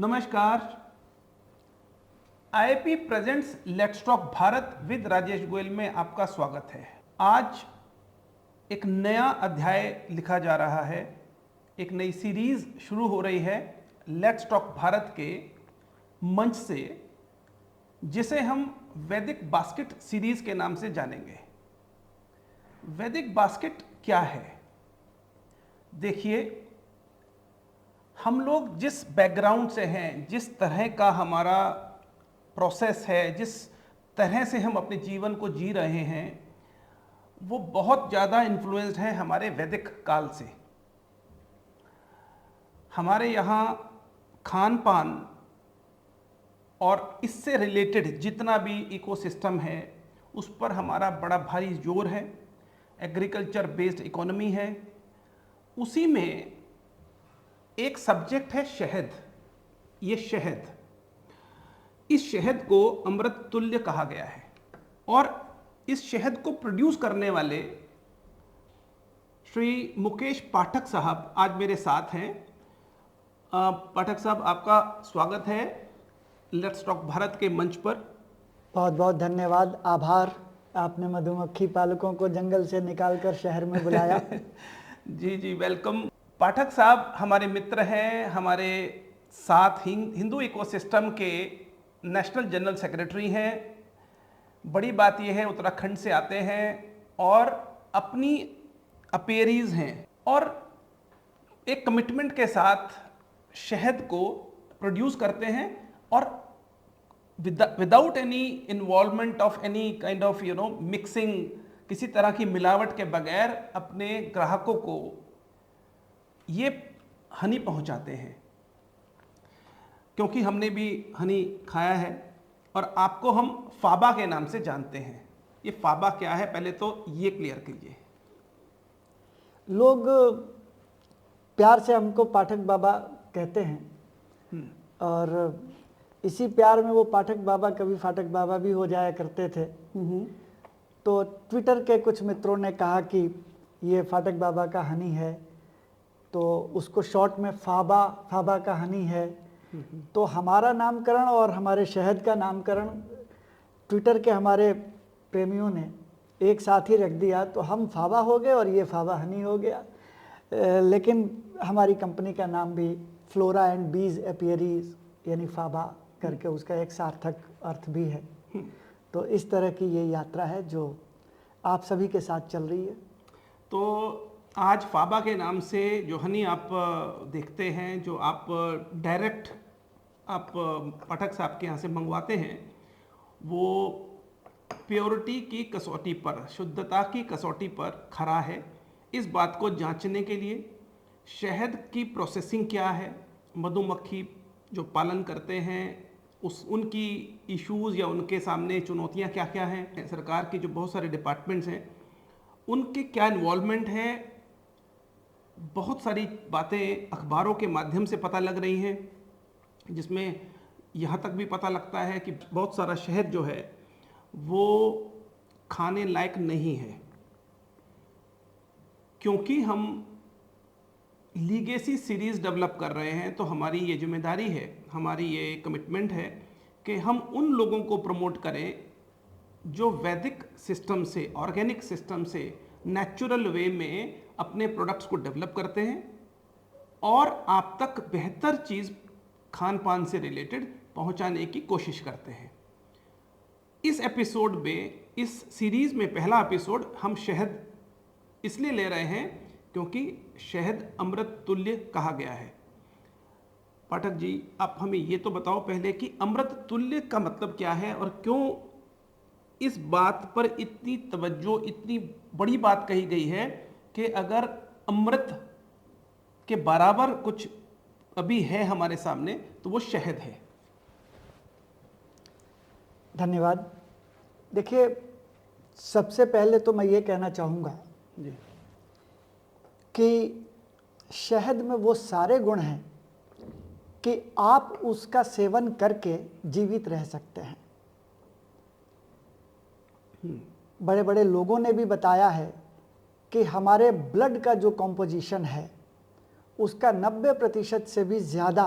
नमस्कार। IIP presents let's talk Bharat with Rajesh Goyal में आपका स्वागत है। आज एक नया अध्याय लिखा जा रहा है, एक नई सीरीज शुरू हो रही है लेट्स टॉक भारत के मंच से, जिसे हम वैदिक बास्केट सीरीज के नाम से जानेंगे। वैदिक बास्केट क्या है? देखिए, हम लोग जिस बैकग्राउंड से हैं, जिस तरह का हमारा प्रोसेस है, जिस तरह से हम अपने जीवन को जी रहे हैं, वो बहुत ज़्यादा इन्फ्लुएंस्ड है हमारे वैदिक काल से। हमारे यहाँ खान पान और इससे रिलेटेड जितना भी इकोसिस्टम है, उस पर हमारा बड़ा भारी जोर है। एग्रीकल्चर बेस्ड इकोनॉमी है। उसी में एक सब्जेक्ट है शहद। ये शहद, इस शहद को अमृत तुल्य कहा गया है और इस शहद को प्रोड्यूस करने वाले श्री मुकेश पाठक साहब आज मेरे साथ हैं। पाठक साहब, आपका स्वागत है लेट्स टॉक भारत के मंच पर। बहुत बहुत धन्यवाद, आभार। आपने मधुमक्खी पालकों को जंगल से निकालकर शहर में बुलाया। जी जी, वेलकम। पाठक साहब हमारे मित्र हैं, हमारे साथ हिंदू इकोसिस्टम के नेशनल जनरल सेक्रेटरी हैं। बड़ी बात यह है, उत्तराखंड से आते हैं और अपनी अपेरीज हैं और एक कमिटमेंट के साथ शहद को प्रोड्यूस करते हैं और without any involvement of any kind of mixing, किसी तरह की मिलावट के बगैर अपने ग्राहकों को ये हनी पहुंचाते हैं। क्योंकि हमने भी हनी खाया है और आपको हम फाबा के नाम से जानते हैं। ये फाबा क्या है, पहले तो ये क्लियर कीजिए। लोग प्यार से हमको पाठक बाबा कहते हैं और इसी प्यार में वो पाठक बाबा कभी फाटक बाबा भी हो जाया करते थे। तो ट्विटर के कुछ मित्रों ने कहा कि ये फाटक बाबा का हनी है, तो उसको शॉर्ट में फाबा का हनी है। तो हमारा नामकरण और हमारे शहद का नामकरण ट्विटर के हमारे प्रेमियों ने एक साथ ही रख दिया, तो हम फाबा हो गए और ये फाबा हनी हो गया। लेकिन हमारी कंपनी का नाम भी फ्लोरा एंड बीज एपियरीज यानी फाबा करके उसका एक सार्थक अर्थ भी है। तो इस तरह की ये यात्रा है जो आप सभी के साथ चल रही है। तो आज फाबा के नाम से जो हनी आप देखते हैं, जो आप डायरेक्ट आप पाठक साहब के यहाँ से मंगवाते हैं, वो प्योरिटी की कसौटी पर, शुद्धता की कसौटी पर खरा है। इस बात को जांचने के लिए शहद की प्रोसेसिंग क्या है, मधुमक्खी जो पालन करते हैं उनकी इश्यूज़ या उनके सामने चुनौतियाँ क्या क्या हैं, सरकार की जो बहुत सारे डिपार्टमेंट्स हैं उनके क्या इन्वॉल्वमेंट है, बहुत सारी बातें अखबारों के माध्यम से पता लग रही हैं, जिसमें यहाँ तक भी पता लगता है कि बहुत सारा शहद जो है वो खाने लायक नहीं है। क्योंकि हम लीगेसी सीरीज़ डेवलप कर रहे हैं, तो हमारी ये जिम्मेदारी है, हमारी ये कमिटमेंट है कि हम उन लोगों को प्रमोट करें जो वैदिक सिस्टम से, ऑर्गेनिक सिस्टम से, नेचुरल वे में अपने प्रोडक्ट्स को डेवलप करते हैं और आप तक बेहतर चीज़ खान पान से रिलेटेड पहुंचाने की कोशिश करते हैं। इस एपिसोड में, इस सीरीज़ में पहला एपिसोड हम शहद इसलिए ले रहे हैं क्योंकि शहद अमृत तुल्य कहा गया है। पाठक जी, आप हमें ये तो बताओ पहले कि अमृत तुल्य का मतलब क्या है और क्यों इस बात पर इतनी तवज्जो, इतनी बड़ी बात कही गई है कि अगर अमृत के बराबर कुछ अभी है हमारे सामने तो वो शहद है। धन्यवाद। देखिए, सबसे पहले तो मैं ये कहना चाहूँगा जी कि शहद में वो सारे गुण हैं कि आप उसका सेवन करके जीवित रह सकते हैं। बड़े बड़े लोगों ने भी बताया है कि हमारे ब्लड का जो कॉम्पोजिशन है उसका 90% से भी ज़्यादा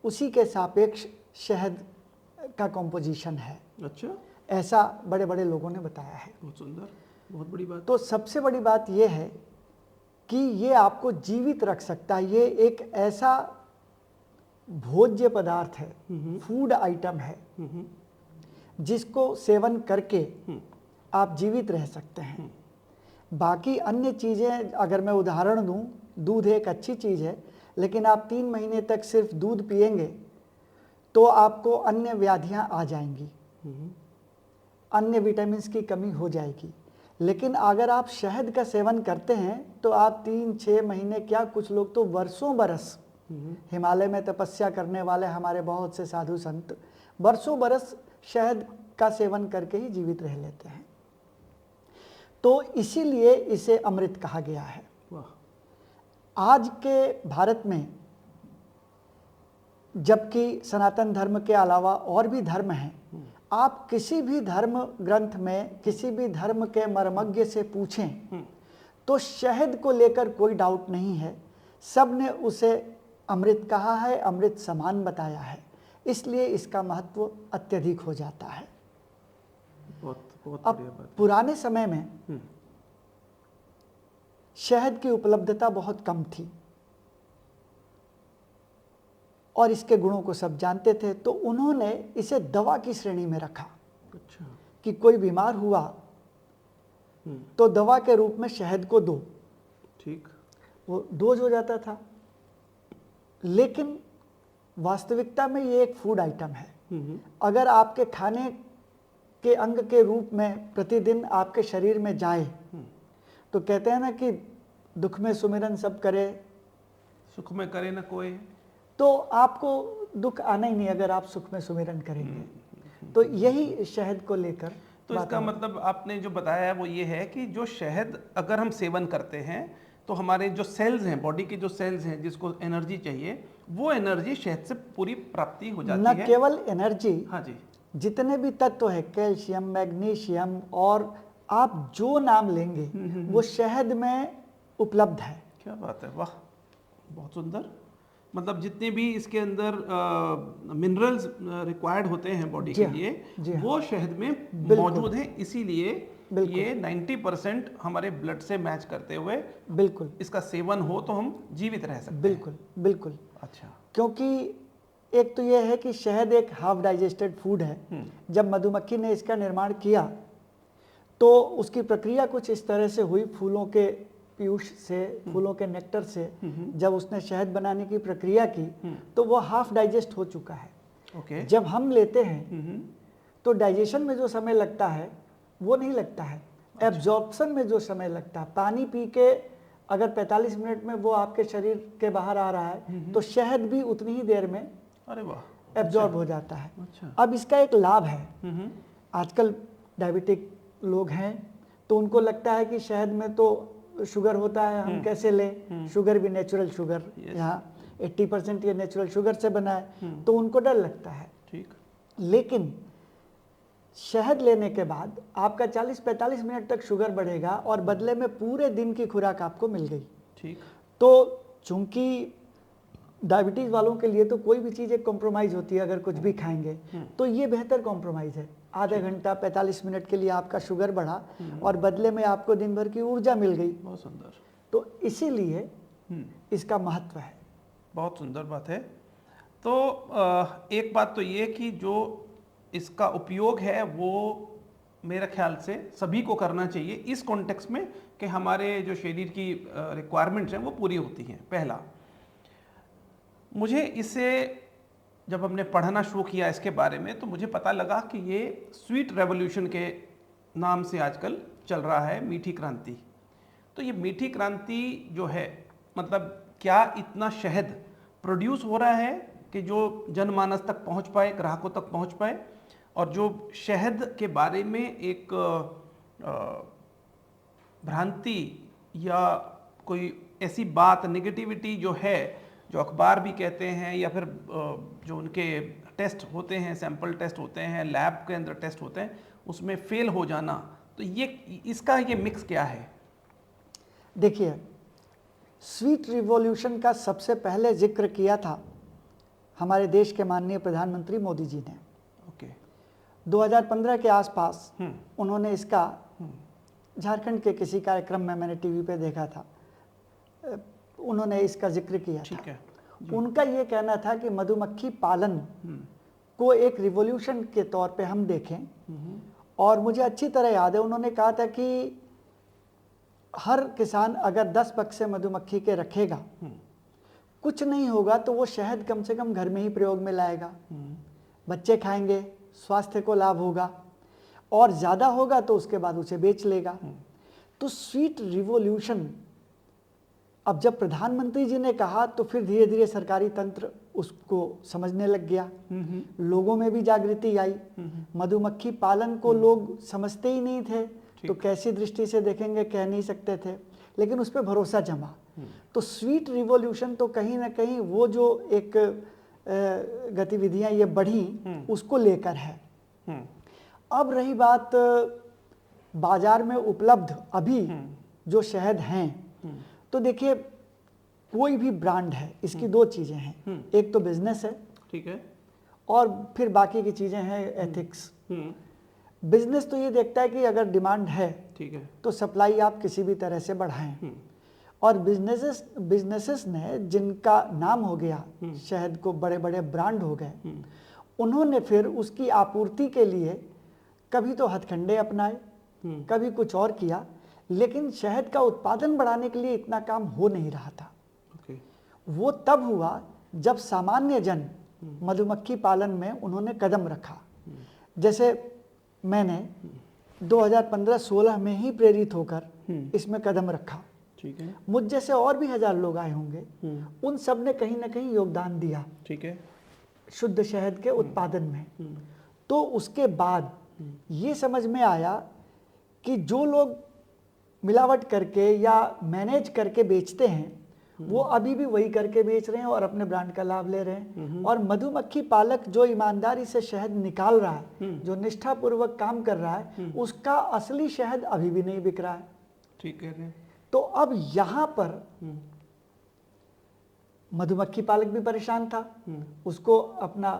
उसी के सापेक्ष शहद का कॉम्पोजिशन है। अच्छा, ऐसा बड़े बड़े लोगों ने बताया है। बहुत सुंदर, बहुत बड़ी बात। तो सबसे बड़ी बात यह है कि ये आपको जीवित रख सकता है। ये एक ऐसा भोज्य पदार्थ है, फूड आइटम है, जिसको सेवन करके आप जीवित रह सकते हैं। बाकी अन्य चीज़ें अगर मैं उदाहरण दूं, दूध एक अच्छी चीज़ है, लेकिन आप 3 महीने तक सिर्फ दूध पिएंगे तो आपको अन्य व्याधियां आ जाएंगी, अन्य विटामिन्स की कमी हो जाएगी। लेकिन अगर आप शहद का सेवन करते हैं तो आप 3-6 महीने क्या, कुछ लोग तो वर्षों बरस, हिमालय में तपस्या करने वाले हमारे बहुत से साधु संत वर्षों बरस शहद का सेवन करके ही जीवित रह लेते हैं। तो इसीलिए इसे अमृत कहा गया है। आज के भारत में जबकि सनातन धर्म के अलावा और भी धर्म हैं, आप किसी भी धर्म ग्रंथ में किसी भी धर्म के मर्मज्ञ से पूछें तो शहद को लेकर कोई डाउट नहीं है। सब ने उसे अमृत कहा है, अमृत समान बताया है, इसलिए इसका महत्व अत्यधिक हो जाता है। बहुत अब बढ़िया बात। पुराने समय में शहद की उपलब्धता बहुत कम थी और इसके गुणों को सब जानते थे, तो उन्होंने इसे दवा की श्रेणी में रखा। अच्छा, कि कोई बीमार हुआ तो दवा के रूप में शहद को दो, ठीक, वो डोज हो जाता था। लेकिन वास्तविकता में ये एक फूड आइटम है। अगर आपके खाने के अंग के रूप में प्रतिदिन आपके शरीर में जाए तो कहते हैं ना कि दुख में सुमिरन सब करे, सुख में करे ना कोई, तो आपको दुख आना ही नहीं अगर आप सुख में सुमिरन करेंगे। तो यही शहद को लेकर तो इसका मतलब आपने जो बताया है वो ये है कि जो शहद अगर हम सेवन करते हैं तो हमारे जो सेल्स हैं, बॉडी के जो सेल्स हैं जिसको एनर्जी चाहिए, वो एनर्जी शहद से पूरी प्राप्ति हो जाती न है। केवल एनर्जी, हाँ जी, जितने भी तत्व है, कैल्शियम, मैग्नीशियम और आप जो नाम लेंगे वो शहद में उपलब्ध है। क्या बात है, वाह, बहुत सुंदर। मतलब जितने भी इसके अंदर मिनरल्स रिक्वायर्ड होते हैं बॉडी के लिए, वो शहद में मौजूद हैं। इसीलिए ये 90% हमारे ब्लड से मैच करते हुए बिल्कुल इसका सेवन हो तो हम जीवित रह सकते हैं। बिल्कुल बिल्कुल। अच्छा, क्योंकि एक तो यह है कि शहद एक हाफ डाइजेस्टेड फूड है। जब मधुमक्खी ने इसका निर्माण किया तो उसकी प्रक्रिया कुछ इस तरह से हुई, फूलों के पीयूष से, फूलों के नेक्टर से जब उसने शहद बनाने की प्रक्रिया की तो वो हाफ डाइजेस्ट हो चुका है। ओके। जब हम लेते हैं तो डाइजेशन में जो समय लगता है वो नहीं लगता है, एब्जॉर्प्शन में जो समय लगता है, पानी पी के अगर 45 मिनट में वो आपके शरीर के बाहर आ रहा है तो शहद भी उतनी ही देर में अरे वाह, एब्जॉर्ब हो जाता है। अच्छा। अब इसका एक लाभ है, आजकल डायबिटिक लोग हैं तो उनको लगता है कि शहद में तो शुगर होता है, हम कैसे लें, शुगर भी नेचुरल शुगर, यहाँ 80% ये नेचुरल शुगर से बना है, तो उनको डर लगता है। ठीक। लेकिन शहद लेने के बाद आपका 40-45 मिनट तक शुगर बढ़ेगा और बदले में पूरे दिन की खुराक आपको मिल गई। ठीक। तो चूंकि डायबिटीज़ वालों के लिए तो कोई भी चीज़ एक कॉम्प्रोमाइज़ होती है, अगर कुछ भी खाएंगे तो ये बेहतर कॉम्प्रोमाइज़ है। आधा घंटा 45 मिनट के लिए आपका शुगर बढ़ा और बदले में आपको दिन भर की ऊर्जा मिल गई। बहुत सुंदर। तो इसीलिए इसका महत्व है। बहुत सुंदर बात है। तो एक बात तो ये कि जो इसका उपयोग है वो मेरे ख्याल से सभी को करना चाहिए इस कॉन्टेक्स्ट में कि हमारे जो शरीर की रिक्वायरमेंट्स हैं वो पूरी होती हैं। पहला, मुझे इसे जब हमने पढ़ना शुरू किया इसके बारे में तो मुझे पता लगा कि ये स्वीट रेवोल्यूशन के नाम से आजकल चल रहा है, मीठी क्रांति। तो ये मीठी क्रांति जो है, मतलब क्या इतना शहद प्रोड्यूस हो रहा है कि जो जनमानस तक पहुंच पाए, ग्राहकों तक पहुंच पाए, और जो शहद के बारे में एक भ्रांति या कोई ऐसी बात, नेगेटिविटी जो है, जो अखबार भी कहते हैं या फिर जो उनके टेस्ट होते हैं, सैंपल टेस्ट होते हैं, लैब के अंदर टेस्ट होते हैं, उसमें फेल हो जाना, तो ये इसका ये मिक्स क्या है? देखिए, स्वीट रिवॉल्यूशन का सबसे पहले जिक्र किया था हमारे देश के माननीय प्रधानमंत्री मोदी जी ने ओके 2015 के आसपास उन्होंने इसका झारखंड के किसी कार्यक्रम में मैंने टीवी पे देखा था, उन्होंने इसका जिक्र किया था। ठीक है। उनका ये कहना था कि मधुमक्खी पालन को एक रिवॉल्यूशन के तौर पे हम देखें, और मुझे अच्छी तरह याद है उन्होंने कहा था कि हर किसान अगर 10 बक्से मधुमक्खी के रखेगा, कुछ नहीं होगा तो वो शहद कम से कम घर में ही प्रयोग में लाएगा, बच्चे खाएंगे, स्वास्थ्य को लाभ होगा, और ज़्यादा होगा तो उसके बाद उसे बेच लेगा। तो स्वीट रिवॉल्यूशन अब जब प्रधानमंत्री जी ने कहा तो फिर धीरे धीरे सरकारी तंत्र उसको समझने लग गया, लोगों में भी जागृति आई। मधुमक्खी पालन को लोग समझते ही नहीं थे, तो कैसी दृष्टि से देखेंगे कह नहीं सकते थे, लेकिन उस पर भरोसा जमा। तो स्वीट रिवॉल्यूशन तो कहीं ना कहीं वो जो एक गतिविधियां ये बढ़ी उसको लेकर है। अब रही बात बाजार में उपलब्ध अभी जो शहद हैं, तो देखिए कोई भी ब्रांड है, इसकी दो चीजें हैं, एक तो बिजनेस है, ठीक है, और फिर बाकी की चीजें हैं एथिक्स। बिजनेस तो ये देखता है कि अगर डिमांड है, ठीक है, तो सप्लाई आप किसी भी तरह से बढ़ाएं, और बिजनेसेस ने जिनका नाम हो गया, शहद को बड़े बड़े ब्रांड हो गए, उन्होंने फिर उसकी आपूर्ति के लिए कभी तो हथकंडे अपनाए, कभी कुछ और किया, लेकिन शहद का उत्पादन बढ़ाने के लिए इतना काम हो नहीं रहा था। वो तब हुआ जब सामान्य जन मधुमक्खी पालन में उन्होंने कदम रखा। जैसे मैंने 2015-16 में ही प्रेरित होकर इसमें कदम रखा, ठीक है, मुझ जैसे और भी 1000 लोग आए होंगे, उन सब ने कहीं ना कहीं योगदान दिया, ठीक है, शुद्ध शहद के उत्पादन में। तो उसके बाद ये समझ में आया कि जो लोग मिलावट करके या मैनेज करके बेचते हैं, वो अभी भी वही करके बेच रहे हैं और अपने ब्रांड का लाभ ले रहे हैं। और मधुमक्खी पालक जो ईमानदारी से शहद निकाल रहा है, जो निष्ठापूर्वक काम कर रहा है, उसका असली शहद अभी भी नहीं बिक रहा है। ठीक है। तो अब यहाँ पर मधुमक्खी पालक भी परेशान था, उसको अपना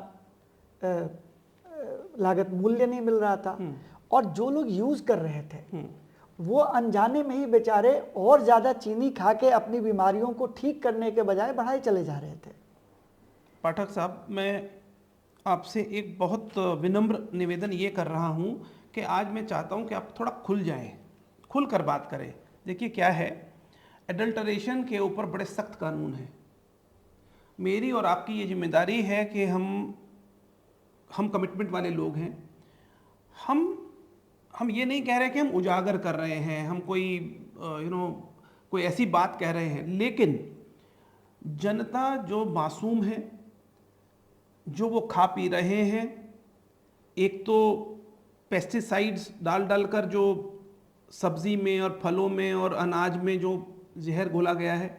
लागत मूल्य नहीं मिल रहा था, और जो लोग यूज कर रहे थे वो अनजाने में ही बेचारे और ज्यादा चीनी खा के अपनी बीमारियों को ठीक करने के बजाय बढ़ाए चले जा रहे थे। पाठक साहब, मैं आपसे एक बहुत विनम्र निवेदन ये कर रहा हूँ कि आज मैं चाहता हूँ कि आप थोड़ा खुल जाएं, खुल कर बात करें। देखिए क्या है, एडल्टरेशन के ऊपर बड़े सख्त कानून हैं। मेरी और आपकी ये जिम्मेदारी है कि हम कमिटमेंट वाले लोग हैं। हम ये नहीं कह रहे कि हम उजागर कर रहे हैं, हम कोई कोई ऐसी बात कह रहे हैं, लेकिन जनता जो मासूम है, जो वो खा पी रहे हैं, एक तो पेस्टिसाइड्स डाल कर जो सब्जी में और फलों में और अनाज में जो जहर घोला गया है,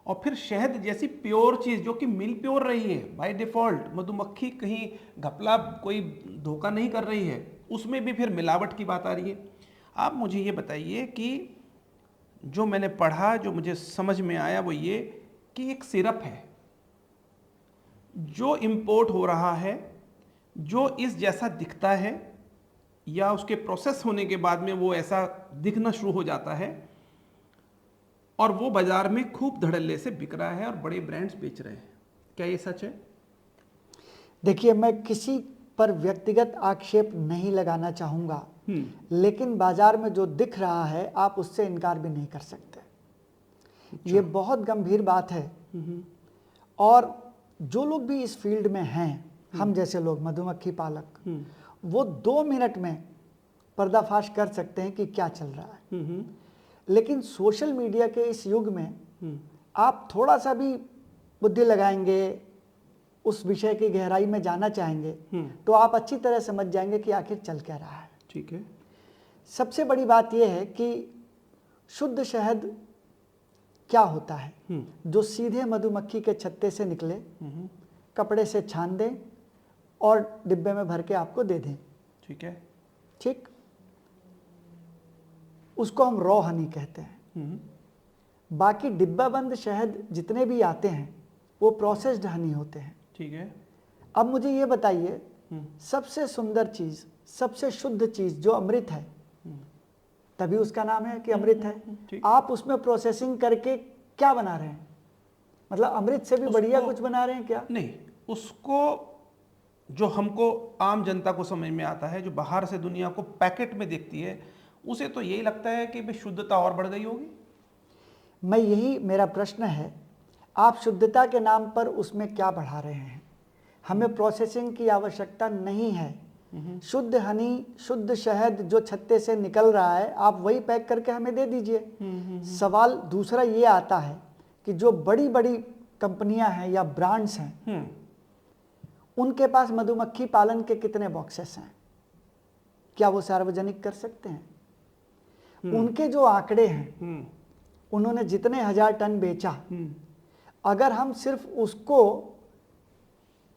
और फिर शहद जैसी प्योर चीज़ जो कि मिल प्योर रही है बाय डिफ़ॉल्ट, मधुमक्खी कहीं घपला कोई धोखा नहीं कर रही है, उसमें भी फिर मिलावट की बात आ रही है। आप मुझे ये बताइए कि जो मैंने पढ़ा, जो मुझे समझ में आया, वो ये कि एक सिरप है जो इंपोर्ट हो रहा है, जो इस जैसा दिखता है या उसके प्रोसेस होने के बाद में वो ऐसा दिखना शुरू हो जाता है, और वो बाजार में खूब धड़ल्ले से बिक रहा है और बड़े ब्रांड्स बेच रहे हैं। क्या ये सच है? देखिए, मैं किसी पर व्यक्तिगत आक्षेप नहीं लगाना चाहूँगा, लेकिन बाजार में जो दिख रहा है आप उससे इनकार भी नहीं कर सकते। ये बहुत गंभीर बात है, और जो लोग भी इस फील्ड में हैं, हम जैसे लोग मधुमक्खी पालक, वो 2 मिनट में पर्दाफाश कर सकते हैं कि क्या चल रहा है। लेकिन सोशल मीडिया के इस युग में आप थोड़ा सा भी बुद्धि लगाएंगे, उस विषय की गहराई में जाना चाहेंगे, तो आप अच्छी तरह समझ जाएंगे कि आखिर चल क्या रहा है। ठीक है। सबसे बड़ी बात यह है कि शुद्ध शहद क्या होता है, जो सीधे मधुमक्खी के छत्ते से निकले, कपड़े से छान दें और डिब्बे में भर के आपको दे दें। ठीक है। ठीक, उसको हम रॉ हनी कहते हैं। बाकी डिब्बा बंद शहद जितने भी आते हैं वो प्रोसेस्ड हनी होते हैं। ठीक है। अब मुझे ये बताइए, सबसे सुंदर चीज, सबसे शुद्ध चीज जो अमृत है, तभी उसका नाम है कि अमृत है। आप उसमें प्रोसेसिंग करके क्या बना रहे हैं? मतलब अमृत से भी बढ़िया कुछ बना रहे हैं क्या? नहीं, उसको जो हमको आम जनता को समझ में आता है, जो बाहर से दुनिया को पैकेट में देखती है, उसे तो यही लगता है कि भाई शुद्धता और बढ़ गई होगी। मैं यही मेरा प्रश्न है, आप शुद्धता के नाम पर उसमें क्या बढ़ा रहे हैं? हमें प्रोसेसिंग की आवश्यकता नहीं है। शुद्ध हनी, शुद्ध शहद जो छत्ते से निकल रहा है, आप वही पैक करके हमें दे दीजिए। सवाल दूसरा ये आता है कि जो बड़ी बड़ी कंपनियां हैं या ब्रांड्स हैं, उनके पास मधुमक्खी पालन के कितने बॉक्सेस हैं? क्या वो सार्वजनिक कर सकते हैं? उनके जो आंकड़े हैं, उन्होंने जितने 1000 टन बेचा, अगर हम सिर्फ उसको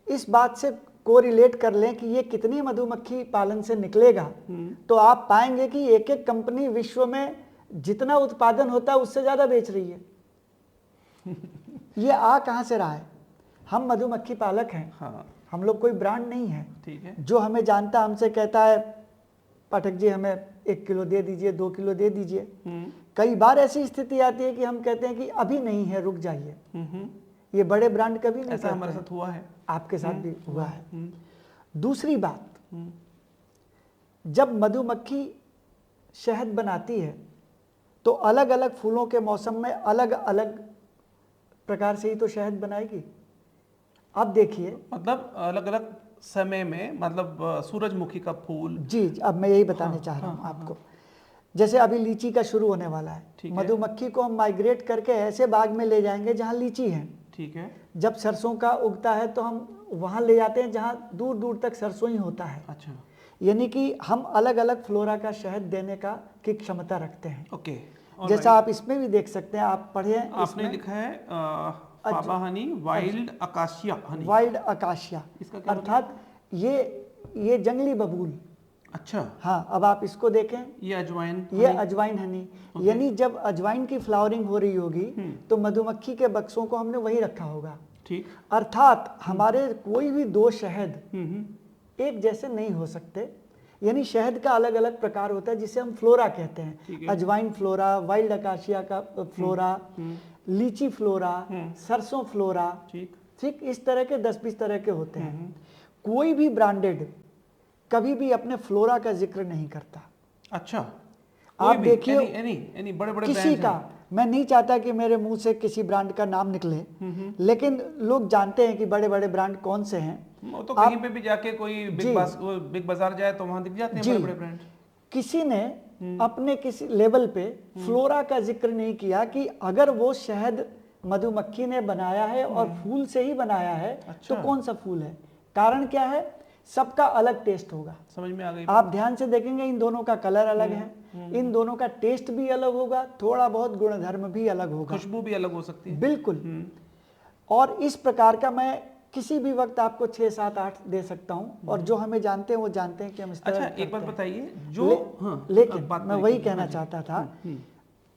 इस बात से कोरिलेट कर लें कि ये कितनी मधुमक्खी पालन से निकलेगा, तो आप पाएंगे कि एक एक कंपनी विश्व में जितना उत्पादन होता है उससे ज्यादा बेच रही है। ये आ कहां से रहा है? हम मधुमक्खी पालक हैं। हाँ। हम लोग कोई ब्रांड नहीं है। ठीक है। जो हमें जानता हमसे कहता है, पाठक जी हमें 1 किलो दे दीजिए, 2 किलो दे दीजिए। कई बार ऐसी स्थिति आती है कि हम कहते हैं कि अभी नहीं है, रुक जाइए। ये बड़े ब्रांड कभी नहीं, ऐसा हमारे साथ हुआ है, आपके साथ भी हुआ है। दूसरी बात, जब मधुमक्खी शहद बनाती है तो अलग अलग फूलों के मौसम में अलग अलग प्रकार से ही तो शहद बनाएगी। अब देखिए, मतलब अलग अलग समय में, मतलब सूरजमुखी का फूल। जी, अब मैं यही बताने चाह रहा हूँ आपको। जैसे अभी लीची का शुरू होने वाला है, मधुमक्खी को हम माइग्रेट करके ऐसे बाग में ले जाएंगे जहाँ लीची है। ठीक है। जब जब सरसों का उगता है तो हम वहाँ ले जाते हैं जहाँ दूर दूर तक सरसों ही होता है। अच्छा। यानी कि हम अलग अलग फ्लोरा का शहद देने की क्षमता रखते हैं। ओके। जैसा आप इसमें भी देख सकते हैं, आप पढ़े हैं, आपने लिखा है faba honey, wild acacia honey. Wild acacia, इसका क्या अर्थात ये जंगली बबूल। अच्छा। हाँ, अब आप इसको देखें, ये अजवाइन, ये अजवाइन हनी। यानी जब अजवाइन की फ्लावरिंग हो रही होगी तो मधुमक्खी के बक्सों को हमने वही रखा होगा। ठीक। अर्थात हमारे कोई भी 2 शहद एक जैसे नहीं हो सकते। यानी शहद का अलग अलग प्रकार होता है जिसे हम फ्लोरा कहते हैं। अजवाइन फ्लोरा, वाइल्ड अकाशिया का फ्लोरा, लीची फ्लोरा, सरसों फ्लोरा। ठीक, इस तरह के 10-20 तरह के होते हैं। कोई भी ब्रांडेड कभी भी अपने फ्लोरा का जिक्र नहीं करता। अच्छा। आप देखिए, एनी बड़े-बड़े किसी का, मैं नहीं चाहता कि मेरे मुंह से किसी ब्रांड का नाम निकले, लेकिन लोग जानते हैं कि बड़े बड़े ब्रांड कौन से हैं। वो तो कहीं पे भी जाके कोई बिग बाजार जाए तो वहां दिख जाते हैं बड़े बड़े ब्रांड। किसी ने अपने किसी लेवल पे फ्लोरा का जिक्र नहीं किया कि अगर वो शहद मधुमक्खी ने बनाया है और फूल से ही बनाया है, तो कौन सा फूल है। कारण क्या है? सबका अलग टेस्ट होगा। समझ में आ गई। आप ध्यान से देखेंगे, इन दोनों का कलर अलग है, इन दोनों का टेस्ट भी अलग होगा, थोड़ा बहुत गुणधर्म भी अलग होगा, खुशबू भी अलग हो सकती है। बिल्कुल। और इस प्रकार का मैं किसी भी वक्त आपको 6, 7, 8 दे सकता हूं, और जो हमें जानते हैं वो जानते हैं कि हम इस तरह। अच्छा, एक बात बताइए, जो लेकिन मैं वही कहना चाहता था,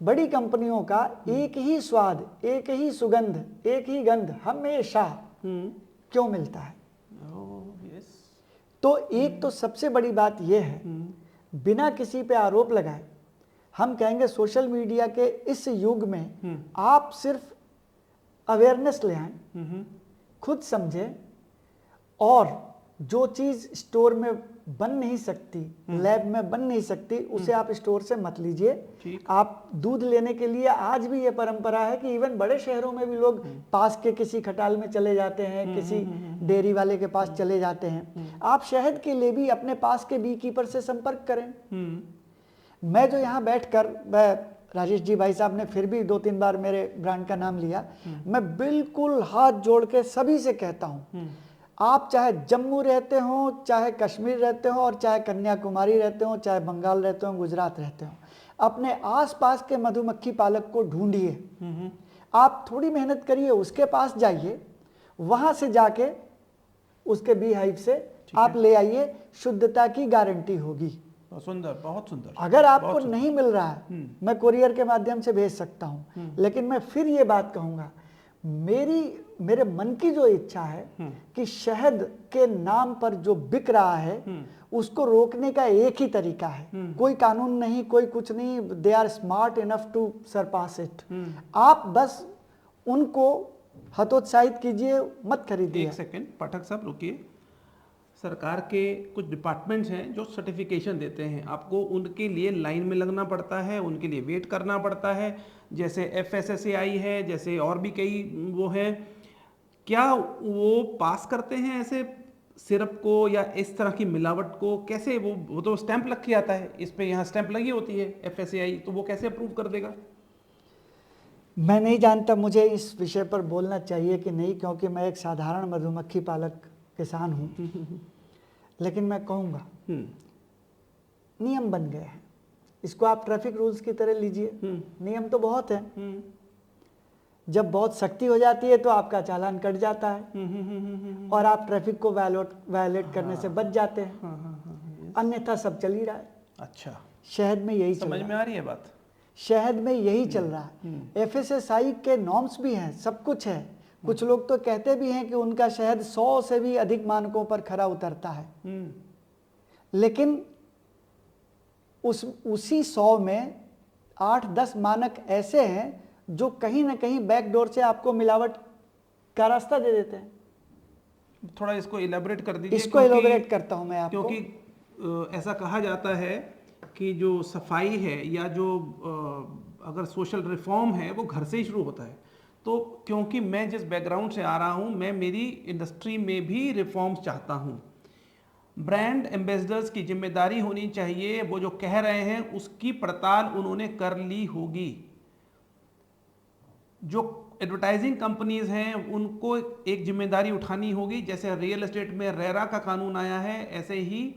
बड़ी कंपनियों का एक ही स्वाद, एक ही सुगंध, एक ही गंध हमेशा क्यों मिलता है? तो एक तो सबसे बड़ी बात यह है, बिना किसी पे आरोप लगाए हम कहेंगे सोशल मीडिया के इस युग में आप सिर्फ अवेयरनेस ले आएं, खुद समझें, और जो चीज स्टोर में बन नहीं सकती, लैब में बन नहीं सकती, उसे आप स्टोर से मत लीजिए। आप दूध लेने के लिए, आज भी ये परंपरा है कि इवन बड़े शहरों में भी लोग पास के किसी खटाल में चले जाते हैं, किसी डेयरी वाले के पास चले जाते हैं। आप शहद के लिए भी अपने पास के बी कीपर से संपर्क करें। मैं जो यहाँ बैठकर, राजेश जी भाई साहब ने फिर भी 2-3 बार मेरे ब्रांड का नाम लिया, मैं बिल्कुल हाथ जोड़ के सभी से कहता हूँ, आप चाहे जम्मू रहते हो, चाहे कश्मीर रहते हो, और चाहे कन्याकुमारी रहते हो, चाहे बंगाल रहते हो, गुजरात रहते हो, अपने आसपास के मधुमक्खी पालक को ढूंढिए। आप थोड़ी मेहनत करिए, उसके पास जाइए, वहां से जाके उसके बी हाइव से आप ले आइए, शुद्धता की गारंटी होगी। सुंदर, बहुत सुंदर। अगर आपको नहीं मिल रहा है, मैं कुरियर के माध्यम से भेज सकता हूं, लेकिन मैं फिर ये बात कहूंगा, मेरी मेरे मन की जो इच्छा है कि शहद के नाम पर जो बिक रहा है उसको रोकने का एक ही तरीका है, कोई कानून नहीं, कोई कुछ नहीं, they are smart enough to surpass it. आप बस उनको हतोत्साहित कीजिए, मत खरीदिए। एक सेकेंड पाठक साहब रुकिए। सरकार के कुछ डिपार्टमेंट्स हैं जो सर्टिफिकेशन देते हैं, आपको उनके लिए लाइन में लगना पड़ता है, उनके लिए वेट करना पड़ता है, जैसे FSSAI है, जैसे और भी कई वो हैं। क्या वो पास करते हैं ऐसे सिरप को या इस तरह की मिलावट को? कैसे वो तो स्टैंप लग के आता है, इस पे यहाँ स्टैंप लगी होती है FSSAI, तो वो कैसे अप्रूव कर देगा? मैं नहीं जानता मुझे इस विषय पर बोलना चाहिए कि नहीं, क्योंकि मैं एक साधारण मधुमक्खी पालक किसान हूँ। लेकिन मैं कहूँगा नियम बन गए हैं, इसको आप ट्रैफिक रूल्स की तरह लीजिए। नियम तो बहुत है, जब बहुत सख्ती हो जाती है तो आपका चालान कट जाता है और आप ट्रैफिक को वायलेट करने से बच जाते हैं, अन्यथा सब चल ही रहा है। अच्छा, शहद में यही समझ में आ रही है बात? शहद में यही चल रहा है। FSSAI के नॉर्म्स भी हैं, सब कुछ है। कुछ लोग तो कहते भी हैं कि उनका शहद 100 से भी अधिक मानकों पर खरा उतरता है, लेकिन उसी 100 में 8-10 मानक ऐसे हैं जो कहीं ना कहीं बैकडोर से आपको मिलावट का रास्ता दे देते हैं। थोड़ा इसको इलेबोरेट कर दीजिए। इसको इलेबोरेट करता हूं मैं आपको, क्योंकि ऐसा कहा जाता है कि जो सफाई है या जो अगर सोशल रिफॉर्म है वो घर से ही शुरू होता है। तो क्योंकि मैं जिस बैकग्राउंड से आ रहा हूँ, मैं मेरी इंडस्ट्री में भी रिफॉर्म्स चाहता हूँ। ब्रांड एम्बेसडर्स की जिम्मेदारी होनी चाहिए, वो जो कह रहे हैं उसकी पड़ताल उन्होंने कर ली होगी। जो एडवर्टाइजिंग कंपनीज हैं उनको एक जिम्मेदारी उठानी होगी। जैसे रियल एस्टेट में रेरा का कानून आया है, ऐसे ही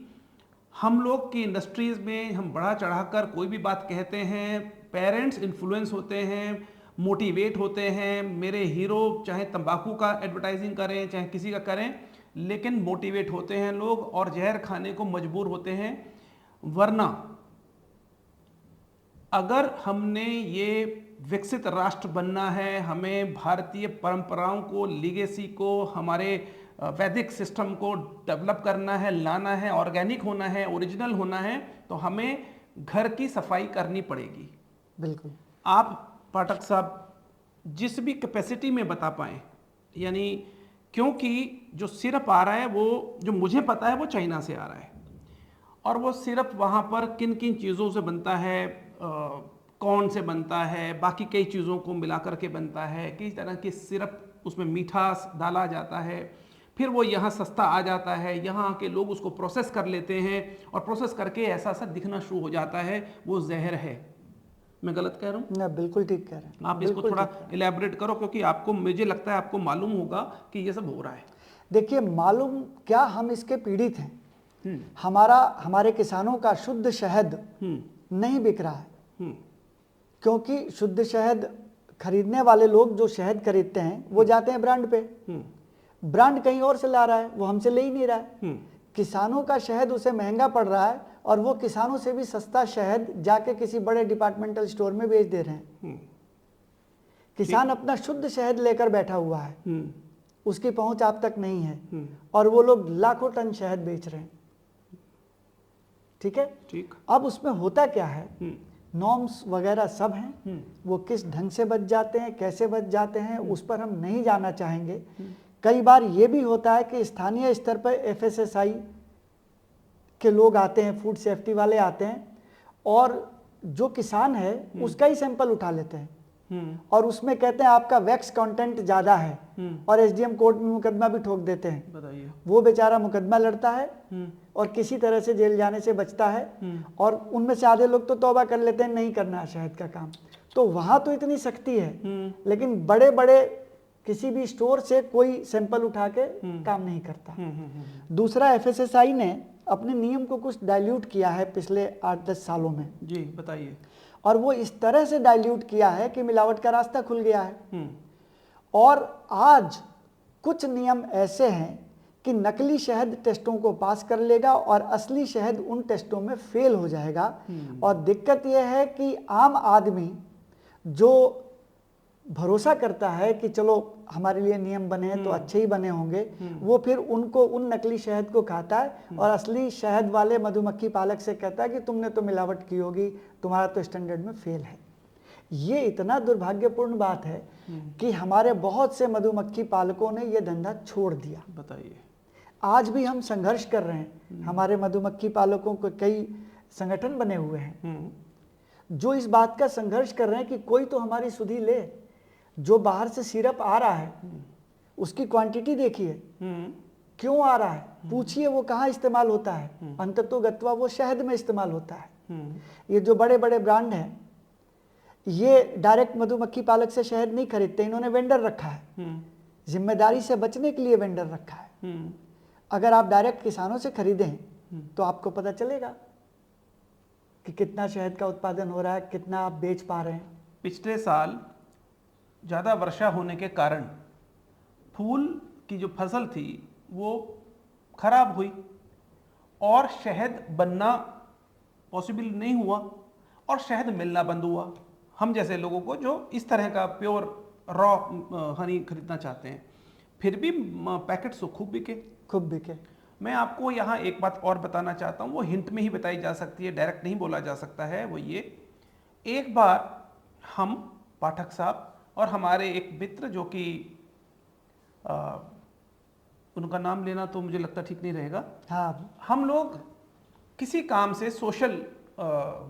हम लोग की इंडस्ट्रीज में हम बढ़ा चढ़ाकर कोई भी बात कहते हैं, पेरेंट्स इन्फ्लुएंस होते हैं, मोटिवेट होते हैं। मेरे हीरो चाहे तंबाकू का एडवर्टाइजिंग करें चाहे किसी का करें, लेकिन मोटिवेट होते हैं लोग और जहर खाने को मजबूर होते हैं। वरना अगर हमने ये विकसित राष्ट्र बनना है, हमें भारतीय परंपराओं को, लीगेसी को, हमारे वैदिक सिस्टम को डेवलप करना है, लाना है, ऑर्गेनिक होना है, ओरिजिनल होना है, तो हमें घर की सफाई करनी पड़ेगी। बिल्कुल। आप पाठक साहब जिस भी कैपेसिटी में बता पाएं, यानी क्योंकि जो सिरप आ रहा है वो जो मुझे पता है वो चाइना से आ रहा है, और वो सिरप वहाँ पर किन किन चीज़ों से बनता है, कौन से बनता है, बाकी कई चीज़ों को मिला करके बनता है, किस तरह की सिरप उसमें मीठा डाला जाता है, फिर वो यहाँ सस्ता आ जाता है, यहाँ के लोग उसको प्रोसेस कर लेते हैं और प्रोसेस करके ऐसा सा दिखना शुरू हो जाता है वो जहर है। मैं गलत कह रहा हूँ? ना, बिल्कुल ठीक कह रहे हैं आप इसको थोड़ा इलेबोरेट करो, क्योंकि आपको, मुझे लगता है आपको मालूम होगा कि ये सब हो रहा है। देखिए, मालूम क्या, हम इसके पीड़ित हैं। हमारे किसानों का शुद्ध शहद नहीं बिक रहा है, क्योंकि शुद्ध शहद खरीदने वाले लोग जो शहद खरीदते हैं वो जाते हैं ब्रांड पे। ब्रांड कहीं और से ला रहा है, वो हमसे ले ही नहीं रहा है। किसानों का शहद उसे महंगा पड़ रहा है और वो किसानों से भी सस्ता शहद जाके किसी बड़े डिपार्टमेंटल स्टोर में बेच दे रहे हैं। किसान अपना शुद्ध शहद लेकर बैठा हुआ है, उसकी पहुंच आप तक नहीं है, और वो लोग लाखों टन शहद बेच रहे हैं। ठीक है, ठीक। अब उसमें होता क्या है, नॉर्म्स वगैरह सब हैं, वो किस ढंग से बच जाते हैं, कैसे बच जाते हैं, उस पर हम नहीं जाना चाहेंगे। कई बार ये भी होता है कि स्थानीय स्तर पर FSSAI के लोग आते हैं, फूड सेफ्टी वाले आते हैं, और जो किसान है उसका ही सैंपल उठा लेते हैं और उसमें कहते हैं आपका वैक्स कंटेंट ज़्यादा है, और SDM कोर्ट में मुकदमा भी ठोक देते हैं। बताइए। वो बेचारा मुकदमा लड़ता है और किसी तरह से जेल जाने से बचता है, और उनमें से आधे लोग तो तौबा कर लेते हैं, नहीं करना है शहद का काम। तो वहाँ तो इतनी सख्ती है, लेकिन बड़े बड़े किसी भी स्टोर से कोई सैंपल उठा के काम नहीं करता। दूसरा, FSSAI ने अपने नियम को कुछ डाइल्यूट किया है पिछले 8-10 सालों में। जी बताइए। और वो इस तरह से डाइल्यूट किया है कि मिलावट का रास्ता खुल गया है। और आज कुछ नियम ऐसे हैं कि नकली शहद टेस्टों को पास कर लेगा और असली शहद उन टेस्टों में फेल हो जाएगा। और दिक्कत यह है कि आम आदमी जो भरोसा करता है कि चलो हमारे लिए नियम बने हैं तो अच्छे ही बने होंगे, वो फिर उनको उन नकली शहद को खाता है और असली शहद वाले मधुमक्खी पालक से कहता है कि तुमने तो मिलावट की होगी, तुम्हारा तो स्टैंडर्ड में फेल है। ये इतना दुर्भाग्यपूर्ण बात है कि हमारे बहुत से मधुमक्खी पालकों ने ये धंधा छोड़ दिया। बताइए, आज भी हम संघर्ष कर रहे हैं। हमारे मधुमक्खी पालकों को कई संगठन बने हुए हैं जो इस बात का संघर्ष कर रहे हैं कि कोई तो हमारी सुधि ले। जो बाहर से सिरप आ रहा है उसकी क्वांटिटी देखिए, क्यों आ रहा है, पूछिए वो कहाँ इस्तेमाल होता है, अंततोगत्वा वो शहद में इस्तेमाल होता है। ये जो बड़े बड़े ब्रांड हैं ये डायरेक्ट मधुमक्खी पालक से शहद नहीं खरीदते, इन्होंने वेंडर रखा है, जिम्मेदारी से बचने के लिए वेंडर रखा है। अगर आप डायरेक्ट किसानों से खरीदें तो आपको पता चलेगा कि कितना शहद का उत्पादन हो रहा है, कितना आप बेच पा रहे हैं। पिछले साल ज़्यादा वर्षा होने के कारण फूल की जो फसल थी वो खराब हुई और शहद बनना पॉसिबल नहीं हुआ और शहद मिलना बंद हुआ हम जैसे लोगों को जो इस तरह का प्योर रॉ हनी खरीदना चाहते हैं। फिर भी पैकेट्स तो खूब बिके। मैं आपको यहाँ एक बात और बताना चाहता हूँ, वो हिंट में ही बताई जा सकती है, डायरेक्ट नहीं बोला जा सकता है। वो ये, एक बार हम पाठक साहब और हमारे एक मित्र जो कि उनका नाम लेना तो मुझे लगता ठीक नहीं रहेगा, हाँ, हम लोग किसी काम से सोशल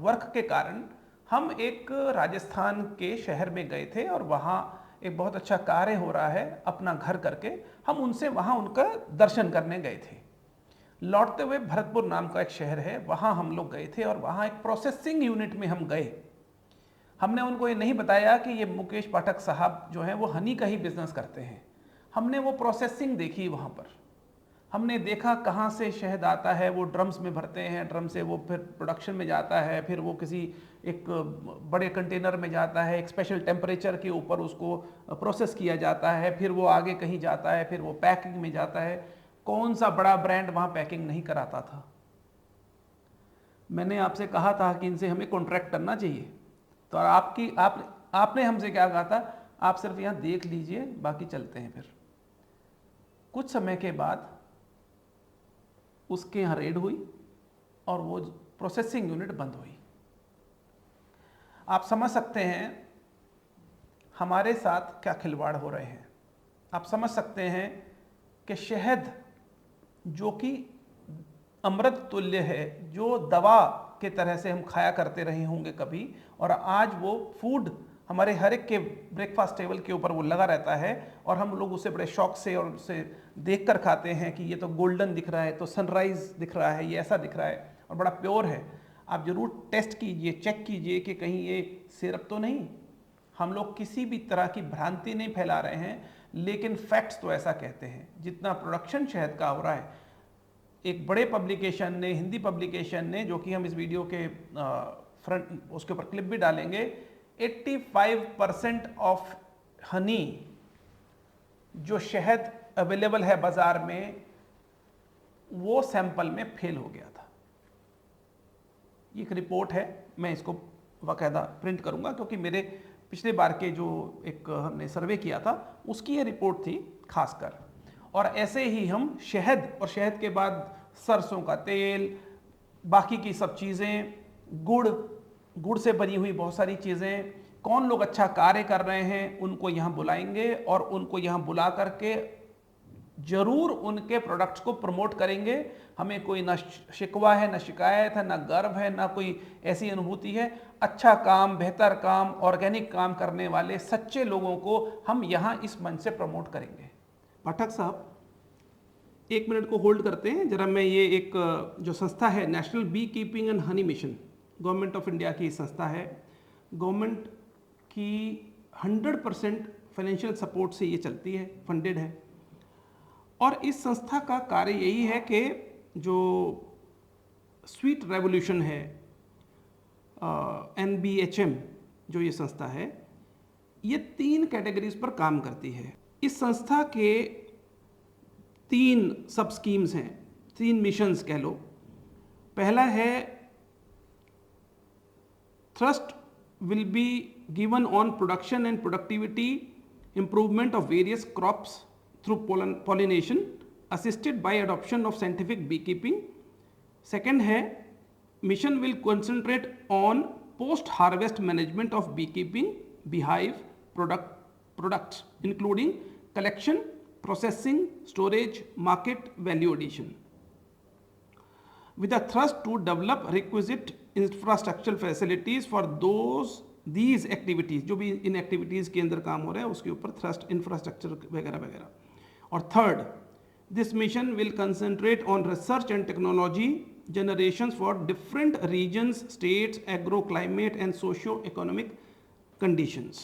वर्क के कारण हम एक राजस्थान के शहर में गए थे और वहाँ एक बहुत अच्छा कार्य हो रहा है अपना घर करके, हम उनसे वहाँ उनका दर्शन करने गए थे। लौटते हुए भरतपुर नाम का एक शहर है, वहाँ हम लोग गए थे और वहाँ एक प्रोसेसिंग यूनिट में हम गए। हमने उनको ये नहीं बताया कि ये मुकेश पाठक साहब जो हैं वो हनी का ही बिजनेस करते हैं। हमने वो प्रोसेसिंग देखी वहाँ पर, हमने देखा कहाँ से शहद आता है, वो ड्रम्स में भरते हैं, ड्रम से वो फिर प्रोडक्शन में जाता है, फिर वो किसी एक बड़े कंटेनर में जाता है, एक स्पेशल टेम्परेचर के ऊपर उसको प्रोसेस किया जाता है, फिर वो आगे कहीं जाता है, फिर वो पैकिंग में जाता है। कौन सा बड़ा ब्रांड वहाँ पैकिंग नहीं कराता था। मैंने आपसे कहा था कि इनसे हमें कॉन्ट्रैक्ट करना चाहिए, तो आपने हमसे क्या कहा था, आप सिर्फ यहाँ देख लीजिए, बाकी चलते हैं। फिर कुछ समय के बाद उसके यहाँ रेड हुई और वो प्रोसेसिंग यूनिट बंद हुई। आप समझ सकते हैं हमारे साथ क्या खिलवाड़ हो रहे हैं। आप समझ सकते हैं कि शहद जो कि अमृत तुल्य है, जो दवा के तरह से हम खाया करते रहे होंगे कभी, और आज वो फूड हमारे हर एक के ब्रेकफास्ट टेबल के ऊपर वो लगा रहता है और हम लोग उसे बड़े शौक से और उसे देख कर खाते हैं कि ये तो गोल्डन दिख रहा है, तो सनराइज दिख रहा है, ये ऐसा दिख रहा है और बड़ा प्योर है। आप ज़रूर टेस्ट कीजिए, चेक कीजिए कि कहीं ये सिरप तो नहीं। हम लोग किसी भी तरह की भ्रांति नहीं फैला रहे हैं, लेकिन फैक्ट्स तो ऐसा कहते हैं। जितना प्रोडक्शन शहद का हो रहा है, एक बड़े पब्लिकेशन ने, हिंदी पब्लिकेशन ने, जो कि हम इस वीडियो के फ्रंट उसके ऊपर क्लिप भी डालेंगे, 85% ऑफ हनी जो शहद अवेलेबल है बाजार में, वो सैंपल में फेल हो गया था। ये एक रिपोर्ट है, मैं इसको बाकायदा प्रिंट करूंगा क्योंकि मेरे पिछले बार के जो एक हमने सर्वे किया था उसकी ये रिपोर्ट थी खासकर। और ऐसे ही हम शहद और शहद के बाद सरसों का तेल, बाकी की सब चीज़ें, गुड़ से बनी हुई बहुत सारी चीज़ें, कौन लोग अच्छा कार्य कर रहे हैं उनको यहाँ बुलाएंगे और उनको यहाँ बुला करके जरूर उनके प्रोडक्ट्स को प्रमोट करेंगे। हमें कोई ना शिकवा है, ना शिकायत है, ना गर्व है, ना कोई ऐसी अनुभूति है। अच्छा काम, बेहतर काम, ऑर्गेनिक काम करने वाले सच्चे लोगों को हम यहाँ इस मंच से प्रमोट करेंगे। पाठक साहब 1 मिनट को होल्ड करते हैं जरा। मैं ये एक जो संस्था है, national beekeeping and honey mission, government of India की संस्था है। गवर्नमेंट की 100% फाइनेंशियल सपोर्ट से ये चलती है, फंडेड है। और इस संस्था का कार्य यही है कि जो स्वीट रेवोल्यूशन है, NBHM जो ये संस्था है, ये 3 कैटेगरीज पर काम करती है। इस संस्था के 3 सब स्कीम्स हैं, 3 मिशंस कह लो। पहला है thrust will be given on production and productivity improvement of various crops through pollination assisted by adoption of scientific beekeeping. Second है mission will concentrate on post harvest management of beekeeping beehive products including collection, processing, storage, market value addition, with a thrust to develop requisite infrastructural facilities for these activities. जो भी इन activities के अंदर काम हो रहा है उसके ऊपर थ्रस्ट इंफ्रास्ट्रक्चर वगैरह वगैरह. और third, this mission will concentrate on research and technology generations for different regions, states, agro climate and socio economic conditions.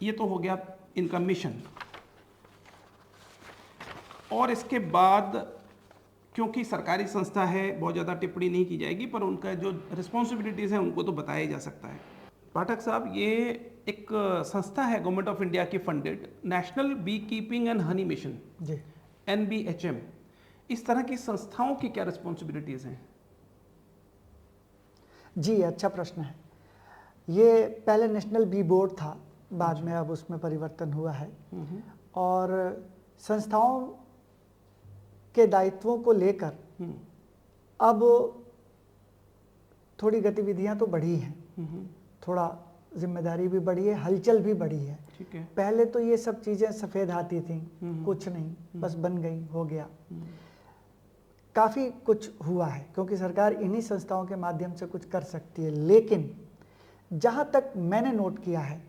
ये तो हो गया इनका मिशन. और इसके बाद क्योंकि सरकारी संस्था है बहुत ज़्यादा टिप्पणी नहीं की जाएगी, पर उनका जो रिस्पॉन्सिबिलिटीज़ हैं उनको तो बताया जा सकता है. पाठक साहब, ये एक संस्था है गवर्नमेंट ऑफ इंडिया की funded, national beekeeping and honey mission ji, NBHM. इस तरह की संस्थाओं की क्या रिस्पॉन्सिबिलिटीज़ हैं? जी, अच्छा प्रश्न है. ये पहले नेशनल बी बोर्ड था, बाद में अब उसमें परिवर्तन हुआ है. और संस्थाओं के दायित्वों को लेकर अब थोड़ी गतिविधियां तो बढ़ी हैं, थोड़ा जिम्मेदारी भी बढ़ी है, हलचल भी बढ़ी है. ठीक है. पहले तो ये सब चीज़ें सफ़ेद हाथी थी, कुछ नहीं, बस बन गई, हो गया. काफ़ी कुछ हुआ है क्योंकि सरकार इन्हीं संस्थाओं के माध्यम से कुछ कर सकती है. लेकिन जहाँ तक मैंने नोट किया है,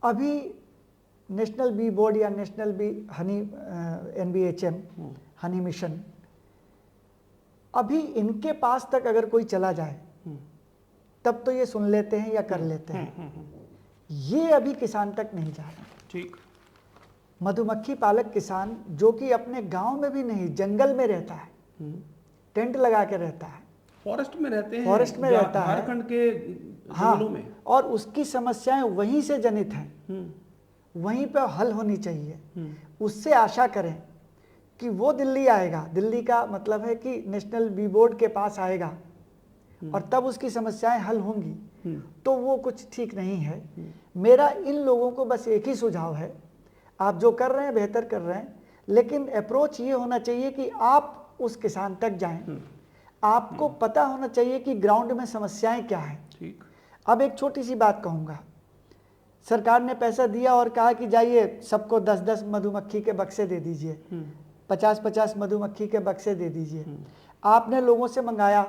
अभी नेशनल बी बोर्ड या national B Honey NBHM honey mission, अभी इनके पास तक अगर कोई चला जाए तब तो ये सुन लेते हैं या कर लेते हैं. ये अभी किसान तक नहीं जा रहा. ठीक. मधुमक्खी पालक किसान जो कि अपने गांव में भी नहीं, जंगल में रहता है, टेंट लगा के रहता है, फॉरेस्ट में रहते हैं, फॉरेस्ट में रहता है, झारखंड के जंगलों में. और उसकी समस्याएं वहीं से जनित हैं, वहीं पर हल होनी चाहिए. उससे आशा करें कि वो दिल्ली आएगा, दिल्ली का मतलब है कि नेशनल बी बोर्ड के पास आएगा और तब उसकी समस्याएं हल होंगी. तो वो कुछ ठीक नहीं है. मेरा इन लोगों को बस एक ही सुझाव है, आप जो कर रहे हैं बेहतर कर रहे हैं, लेकिन अप्रोच ये होना चाहिए कि आप उस किसान तक जाएं. आपको पता होना चाहिए कि ग्राउंड में समस्याएं क्या है. ठीक. अब एक छोटी सी बात कहूँगा, सरकार ने पैसा दिया और कहा कि जाइए सबको 10-10 मधुमक्खी के बक्से दे दीजिए, 50-50 मधुमक्खी के बक्से दे दीजिए. आपने लोगों से मंगाया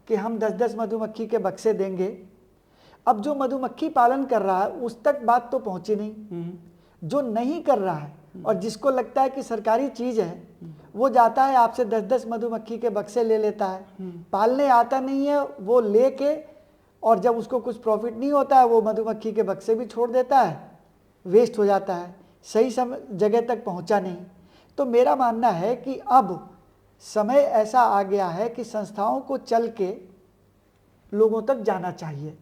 कि हम 10-10 मधुमक्खी के बक्से देंगे. अब जो मधुमक्खी पालन कर रहा है उस तक बात तो पहुंची नहीं. जो नहीं कर रहा है और जिसको लगता है कि सरकारी चीज़ है, वो जाता है आपसे 10-10 मधुमक्खी के बक्से ले लेता है. पालने आता नहीं है, वो लेके, और जब उसको कुछ प्रॉफिट नहीं होता है वो मधुमक्खी के बक्से भी छोड़ देता है, वेस्ट हो जाता है, सही जगह तक पहुंचा नहीं. तो मेरा मानना है कि अब समय ऐसा आ गया है कि संस्थाओं को चल के लोगों तक जाना चाहिए.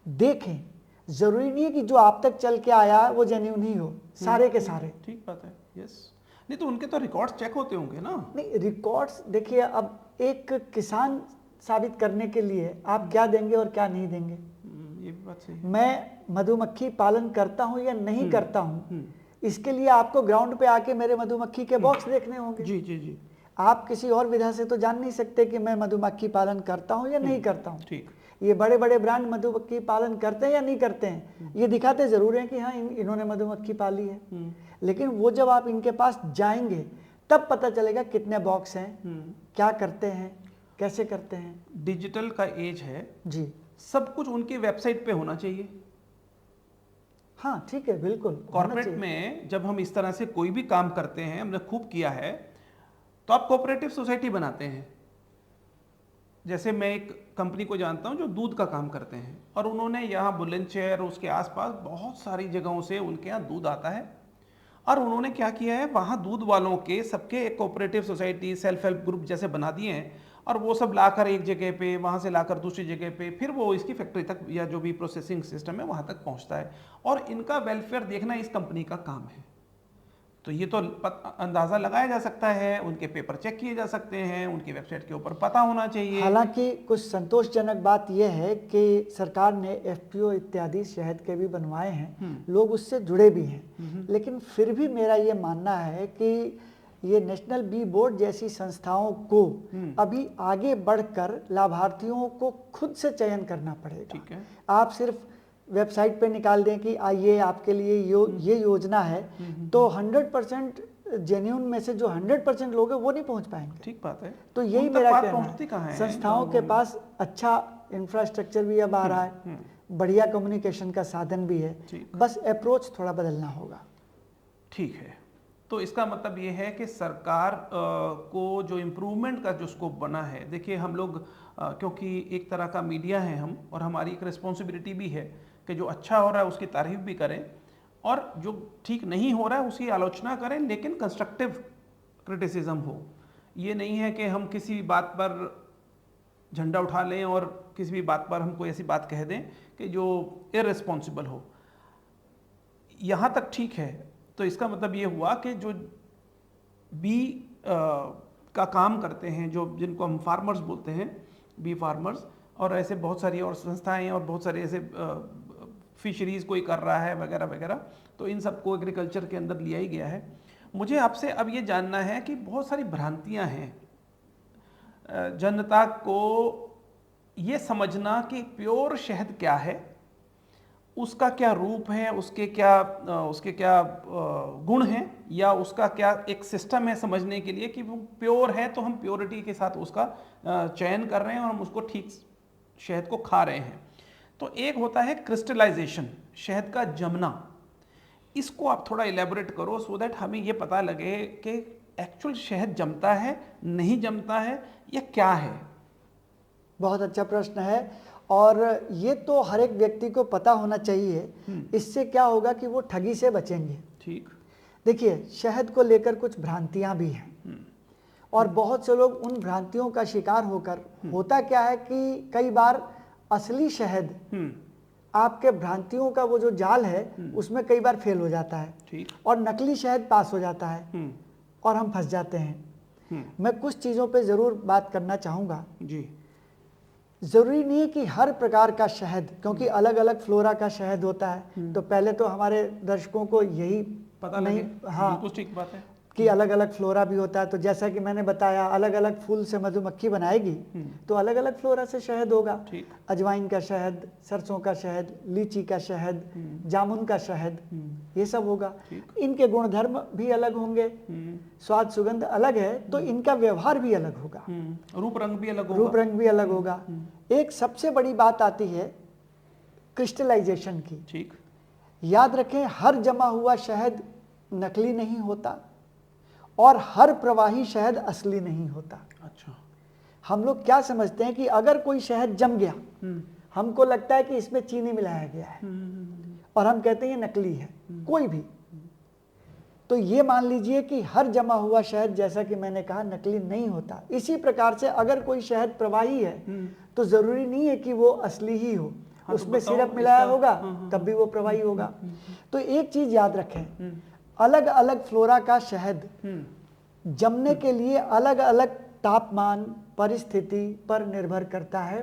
देखें, जरूरी नहीं है कि जो आप तक चल के आया वो जेन्युइन ही हो, सारे के सारे. ठीक बात है. यस. नहीं तो उनके तो रिकॉर्ड्स चेक होते होंगे ना. नहीं, रिकॉर्ड्स देखिए, अब एक किसान साबित करने के लिए आप क्या देंगे और क्या नहीं देंगे. ये भी बात सही है. मैं मधुमक्खी पालन करता हूँ या नहीं करता हूँ, इसके लिए आपको ग्राउंड पे आके मेरे मधुमक्खी के बॉक्स देखने होंगे. जी जी जी. आप किसी और विधा से तो जान नहीं सकते कि मैं मधुमक्खी पालन करता हूँ या नहीं करता हूँ. ठीक. ये बड़े बड़े ब्रांड मधुमक्खी पालन करते हैं या नहीं करते हैं, ये दिखाते जरूर हैं कि हाँ इन्होंने मधुमक्खी पाली है. लेकिन वो जब आप इनके पास जाएंगे तब पता चलेगा कितने बॉक्स हैं, क्या करते हैं, कैसे करते हैं. डिजिटल का एज है जी, सब कुछ उनकी वेबसाइट पे होना चाहिए. हाँ ठीक है, बिल्कुल. कॉर्पोरेट में जब हम इस तरह से कोई भी काम करते हैं, हमने खूब किया है, तो आप कोऑपरेटिव सोसाइटी बनाते हैं. जैसे मैं एक कंपनी को जानता हूं जो दूध का काम करते हैं, और उन्होंने यहाँ बुलंदशहर उसके आसपास बहुत सारी जगहों से उनके यहाँ दूध आता है, और उन्होंने क्या किया है, वहाँ दूध वालों के सबके एक cooperative society, self help group जैसे बना दिए हैं, और वो सब लाकर एक जगह पे, वहाँ से लाकर दूसरी जगह पे, फिर वो इसकी फैक्ट्री तक या जो भी प्रोसेसिंग सिस्टम है वहाँ तक पहुँचता है. और इनका वेलफेयर देखना इस कंपनी का काम है. तो ये तो अंदाज़ा लगाया जा सकता है, उनके पेपर चेक किए जा सकते हैं, उनकी वेबसाइट के ऊपर पता होना चाहिए। हालांकि कुछ संतोषजनक बात यह है कि सरकार ने एफपीओ इत्यादि शहद के भी बनवाए हैं, लोग उससे जुड़े भी हैं, लेकिन फिर भी मेरा ये मानना है कि ये नेशनल बी बोर्ड जैसी संस्थाओं को अभी आगे बढ़कर लाभार्थियों को खुद से चयन करना पड़ेगा। ठीक है। आप सिर्फ वेबसाइट पे निकाल दें कि आइए आपके लिए ये योजना है, तो 100% जेन्युइन में से जो 100% लोग हैं वो नहीं पहुंच पाएंगे। ठीक बात है। तो यही उन तक मेरा बात कहना पहुंचती कहाँ है, है? संस्थाओं के पास अच्छा इंफ्रास्ट्रक्चर भी अब आ रहा है, बढ़िया कम्युनिकेशन का साधन भी है, बस अप्रोच थोड़ा बदलना होगा। ठीक है। तो इसका मतलब ये है कि सरकार को जो इम्प्रूवमेंट का जो स्कोप बना है, देखिए हम लोग क्योंकि एक तरह का मीडिया है हम, और हमारी एक रिस्पॉन्सिबिलिटी भी है कि जो अच्छा हो रहा है उसकी तारीफ भी करें और जो ठीक नहीं हो रहा है उसकी आलोचना करें, लेकिन कंस्ट्रक्टिव क्रिटिसिज्म हो। ये नहीं है कि हम किसी भी बात पर झंडा उठा लें और किसी भी बात पर हम कोई ऐसी बात कह दें कि जो इररिस्पॉन्सिबल हो। यहाँ तक ठीक है। तो इसका मतलब ये हुआ कि जो बी का काम करते हैं, जो जिनको हम फार्मर्स बोलते हैं, बी फार्मर्स, और ऐसे बहुत सारी और संस्थाएं और बहुत सारे ऐसे फिशरीज़ कोई कर रहा है वगैरह वगैरह, तो इन सबको एग्रीकल्चर के अंदर लिया ही गया है। मुझे आपसे अब ये जानना है कि बहुत सारी भ्रांतियां हैं, जनता को ये समझना कि प्योर शहद क्या है, उसका क्या रूप है, उसके क्या गुण हैं, या उसका क्या एक सिस्टम है समझने के लिए कि वो प्योर है तो हम प्योरिटी के साथ उसका चयन कर रहे हैं और हम उसको ठीक शहद को खा रहे हैं। तो एक होता है क्रिस्टलाइजेशन, शहद का जमना। इसको आप थोड़ा इलेबोरेट करो सो दैट हमें ये पता लगे कि एक्चुअल शहद जमता है, नहीं जमता है, या क्या है। बहुत अच्छा प्रश्न है, और ये तो हर एक व्यक्ति को पता होना चाहिए। इससे क्या होगा कि वो ठगी से बचेंगे। ठीक। देखिए, शहद को लेकर कुछ भ्रांतियां भी हैं, और बहुत से लोग उन भ्रांतियों का शिकार होकर, होता क्या है कि कई बार असली शहद आपके भ्रांतियों का वो जो जाल है उसमें कई बार फेल हो जाता है। ठीक। और नकली शहद पास हो जाता है और हम फंस जाते हैं। मैं कुछ चीज़ों पे ज़रूर बात करना चाहूँगा जी। ज़रूरी नहीं है कि हर प्रकार का शहद, क्योंकि अलग अलग फ्लोरा का शहद होता है, तो पहले तो हमारे दर्शकों को यही पता नहीं, हाँ, बिल्कुल ठीक बात है कि अलग अलग फ्लोरा भी होता है। तो जैसा कि मैंने बताया, अलग अलग फूल से मधुमक्खी बनाएगी तो अलग अलग फ्लोरा से शहद होगा। अजवाइन का शहद, सरसों का शहद, लीची का शहद, जामुन का शहद, ये सब होगा। इनके गुणधर्म भी अलग होंगे, स्वाद सुगंध अलग है, तो इनका व्यवहार भी अलग होगा, रूप रंग भी अलग होगा। रूप रंग भी अलग होगा। एक सबसे बड़ी बात आती है क्रिस्टलाइजेशन की। ठीक। याद रखें, हर जमा हुआ शहद नकली नहीं होता और हर प्रवाही शहद असली नहीं होता। अच्छा। हम लोग क्या समझते हैं कि अगर कोई शहद जम गया, हमको लगता है कि इसमें चीनी मिलाया गया है और हम कहते हैं ये नकली है, कोई भी। तो ये मान लीजिए कि हर जमा हुआ शहद, जैसा कि मैंने कहा, नकली नहीं होता। इसी प्रकार से अगर कोई शहद प्रवाही है तो जरूरी नहीं है कि वो असली ही हो। हाँ, उसमें सिरप मिलाया होगा तब भी वो प्रवाही होगा। तो एक चीज याद रखें, अलग अलग फ्लोरा का शहद जमने के लिए अलग अलग तापमान, परिस्थिति पर निर्भर करता है।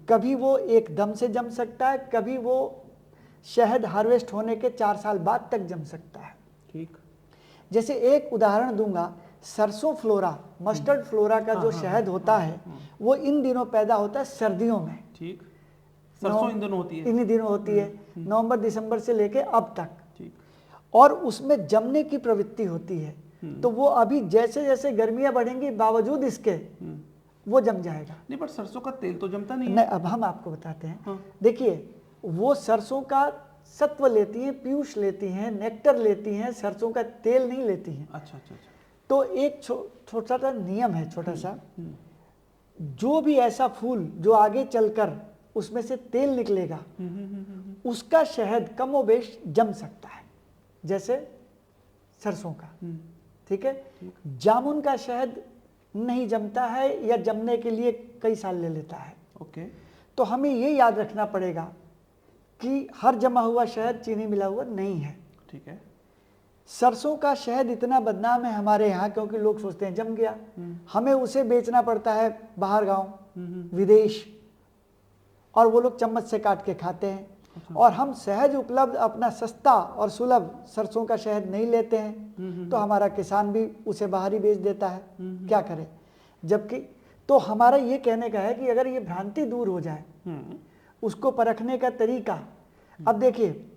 कभी वो एकदम से जम सकता है, कभी वो शहद हार्वेस्ट होने के 4 साल बाद तक जम सकता है। ठीक। जैसे एक उदाहरण दूंगा, सरसों फ्लोरा, मस्टर्ड फ्लोरा का जो शहद होता है वो इन दिनों पैदा होता है, सर्दियों में। ठीक। सरसों इन दिनों होती है, इन्हीं दिनों होती है, नवंबर दिसंबर से लेके अब तक। और उसमें जमने की प्रवृत्ति होती है, तो वो अभी जैसे जैसे गर्मियां बढ़ेंगी बावजूद इसके वो जम जाएगा। नहीं, पर सरसों का तेल तो जमता नहीं है। नहीं, अब हम आपको बताते हैं। हाँ। देखिए, वो सरसों का सत्व लेती हैं, पीयूष लेती हैं, नेक्टर लेती हैं, सरसों का तेल नहीं लेती हैं। अच्छा अच्छा अच्छा। तो एक छोटा सा नियम है, छोटा सा, जो भी ऐसा फूल जो आगे चलकर उसमें से तेल निकलेगा उसका शहद कमोबेश जम सकता है, जैसे सरसों का। ठीक है। जामुन का शहद नहीं जमता है, या जमने के लिए कई साल ले लेता है। ओके। तो हमें ये याद रखना पड़ेगा कि हर जमा हुआ शहद चीनी मिला हुआ नहीं है। ठीक है। सरसों का शहद इतना बदनाम है हमारे यहाँ, क्योंकि लोग सोचते हैं जम गया, हमें उसे बेचना पड़ता है बाहर गांव, विदेश, और वो लोग चम्मच से काट के खाते हैं। और हम सहज उपलब्ध अपना सस्ता और सुलभ सरसों का शहद नहीं लेते हैं, तो हमारा किसान भी उसे बाहर ही बेच देता है। क्या करे? जबकि तो हमारा ये कहने का है कि अगर ये भ्रांति दूर हो जाए, उसको परखने का तरीका, अब देखिए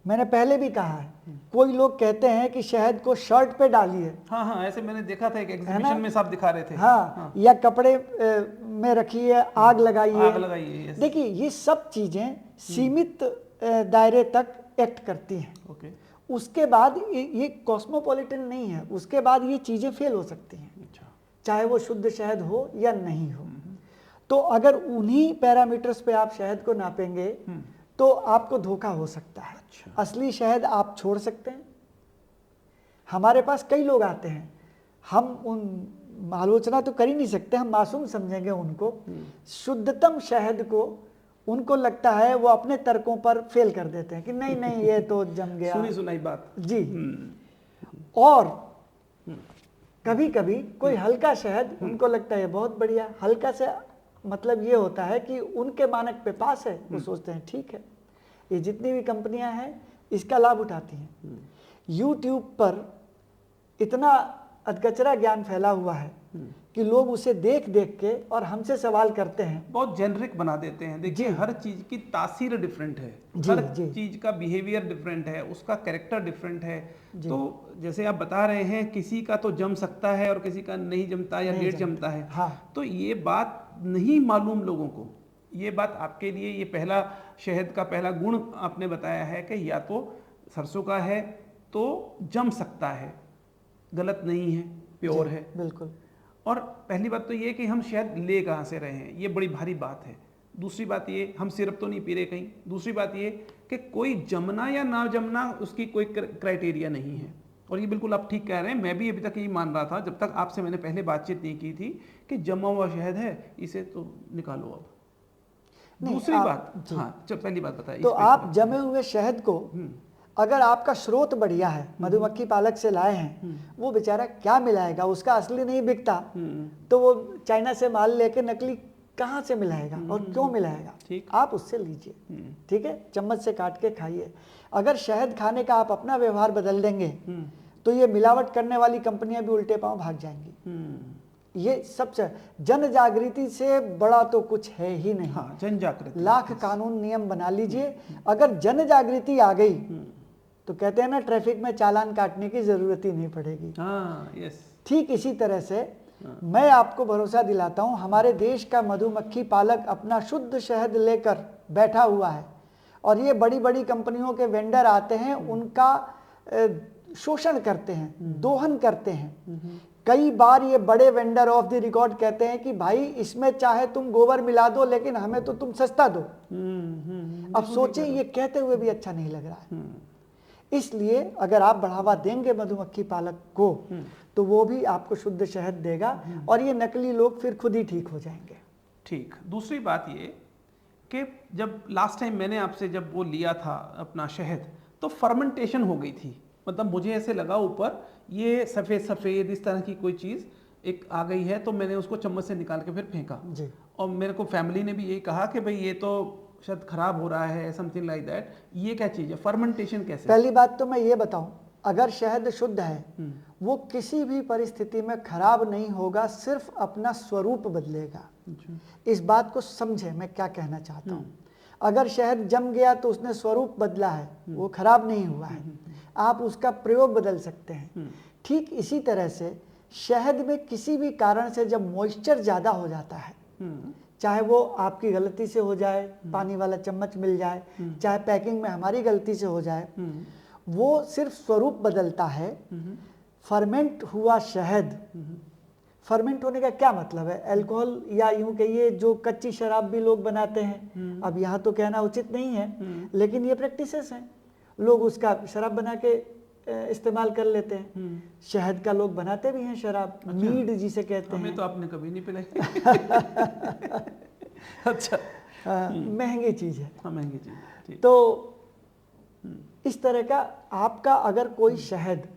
मैंने पहले भी कहा है, कोई लोग कहते हैं कि शहद को शर्ट पे डालिए। हाँ, ऐसे मैंने देखा था एक एग्जीबिशन में साहब दिखा रहे थे। हाँ, या कपड़े में रखिए, आग लगाइए। यस। देखिए ये सब चीजें सीमित दायरे तक एक्ट करती हैं। ओके। उसके बाद ये कॉस्मोपॉलिटन नहीं है, उसके बाद ये चीजें फेल हो सकती हैं। अच्छा। चाहे वो शुद्ध शहद हो या नहीं हो। तो अगर उन्हीं पैरामीटर्स पे आप शहद को नापेंगे तो आपको धोखा हो सकता है। अच्छा। असली शहद आप छोड़ सकते हैं। हमारे पास कई लोग आते हैं, हम उन आलोचना तो कर ही नहीं सकते, हम मासूम समझेंगे उनको। शुद्धतम शहद को उनको लगता है, वो अपने तर्कों पर फेल कर देते हैं कि नहीं नहीं ये तो जम गया, सुनी सुनाई बात जी। और कभी कभी कोई हल्का शहद, उनको लगता है बहुत बढ़िया। हल्का से मतलब ये होता है कि उनके मानक पे पास है, वो सोचते हैं ठीक है। ये जितनी भी कंपनियां हैं इसका लाभ उठाती हैं। YouTube पर इतना अधकचरा ज्ञान फैला हुआ है कि लोग उसे देख देख के और हमसे सवाल करते हैं, बहुत जेनरिक बना देते हैं। देखिए हर चीज की तासीर डिफरेंट है, हर चीज का बिहेवियर डिफरेंट है, उसका कैरेक्टर डिफरेंट है। तो जैसे आप बता रहे हैं, किसी का तो जम सकता है और किसी का नहीं जमता या लेट जमता है। हाँ। तो ये बात नहीं मालूम लोगों को, ये बात आपके लिए ये पहला शहद का पहला गुण आपने बताया है कि या तो सरसों का है तो जम सकता है, गलत नहीं है, प्योर है। बिल्कुल। और पहली बात तो ये कि हम शहद ले कहाँ से रहे हैं, ये बड़ी भारी बात है। दूसरी बात ये, हम सिरप तो नहीं पी रहे कहीं। दूसरी बात ये कि कोई जमना या ना जमना उसकी कोई क्राइटेरिया नहीं है। और ये बिल्कुल आप ठीक कह रहे हैं, मैं भी अभी तक यही मान रहा था जब तक आपसे मैंने पहले बातचीत नहीं की थी कि जमा हुआ शहद है, इसे तो निकालो अब। दूसरी बात, हाँ चलो पहली बात बताइए। तो आप जमे हुए शहद को, अगर आपका स्रोत बढ़िया है, मधुमक्खी पालक से लाए हैं, वो बेचारा क्या मिलाएगा, उसका असली नहीं बिकता, तो वो चाइना से माल लेके नकली कहाँ से मिलाएगा और क्यों मिलाएगा? आप उससे लीजिए, ठीक है, चम्मच से काट के खाइए। अगर शहद खाने का आप अपना व्यवहार बदल देंगे तो ये मिलावट करने वाली कंपनियां भी उल्टे पांव भाग जाएंगी। ये सबसे जन जागृति से बड़ा तो कुछ है ही नहीं। हाँ, जन जागृति, लाख कानून नियम बना लीजिए, अगर जन जागृति आ गई तो कहते हैं ना, ट्रैफिक में चालान काटने की जरूरत ही नहीं पड़ेगी। हाँ, यस। ठीक इसी तरह से मैं आपको भरोसा दिलाता हूं, हमारे देश का मधुमक्खी पालक अपना शुद्ध शहद लेकर बैठा हुआ है और ये बड़ी बड़ी कंपनियों के वेंडर आते हैं, उनका शोषण करते हैं, दोहन करते हैं। कई बार ये बड़े वेंडर ऑफ द रिकॉर्ड कहते हैं कि भाई इसमें चाहे तुम गोबर मिला दो लेकिन हमें तो तुम सस्ता दो। अब सोचें, ये कहते हुए भी अच्छा नहीं लग रहा है। इसलिए अगर आप बढ़ावा देंगे मधुमक्खी पालक को तो वो भी आपको शुद्ध शहद देगा और ये नकली लोग फिर खुद ही ठीक हो जाएंगे। ठीक। दूसरी बात ये कि जब लास्ट टाइम मैंने आपसे जब वो लिया था अपना शहद, तो फर्मेंटेशन हो गई थी। मतलब मुझे ऐसे लगा ऊपर ये सफ़ेद सफ़ेद इस तरह की कोई चीज़ एक आ गई है, तो मैंने उसको चम्मच से निकाल के फिर फेंका जी। और मेरे को फैमिली ने भी यही कहा कि भाई ये तो शायद खराब हो रहा है, समथिंग लाइक दैट। ये क्या चीज़ है, फर्मेंटेशन कैसे? पहली बात तो मैं ये बताऊं, अगर शहद शुद्ध है वो किसी भी परिस्थिति में खराब नहीं होगा, सिर्फ अपना स्वरूप बदलेगा। इस बात को समझे मैं क्या कहना चाहता हूँ। अगर शहद जम गया तो उसने स्वरूप बदला है, वो खराब नहीं हुआ है, आप उसका प्रयोग बदल सकते हैं। ठीक इसी तरह से शहद में किसी भी कारण से जब मॉइस्चर ज़्यादा हो जाता है, चाहे वो आपकी गलती से हो जाए, पानी वाला चम्मच मिल जाए, चाहे पैकिंग में हमारी गलती से हो जाए, वो सिर्फ स्वरूप बदलता है। फर्मेंट हुआ शहद, फर्मेंट होने का क्या मतलब है? अल्कोहल या यूं कहिए जो कच्ची शराब भी लोग बनाते हैं, अब यहाँ तो कहना उचित नहीं है, लेकिन ये प्रैक्टिसेस हैं। लोग उसका शराब बना के इस्तेमाल कर लेते हैं। शहद का लोग बनाते भी हैं शराब, मीड जिसे कहते हैं। हमें तो आपने कभी नहीं पिलाई। अच्छा। महंगी चीज़ है। हाँ, महंगी चीज़। तो इस तरह का आपका अगर कोई शहद,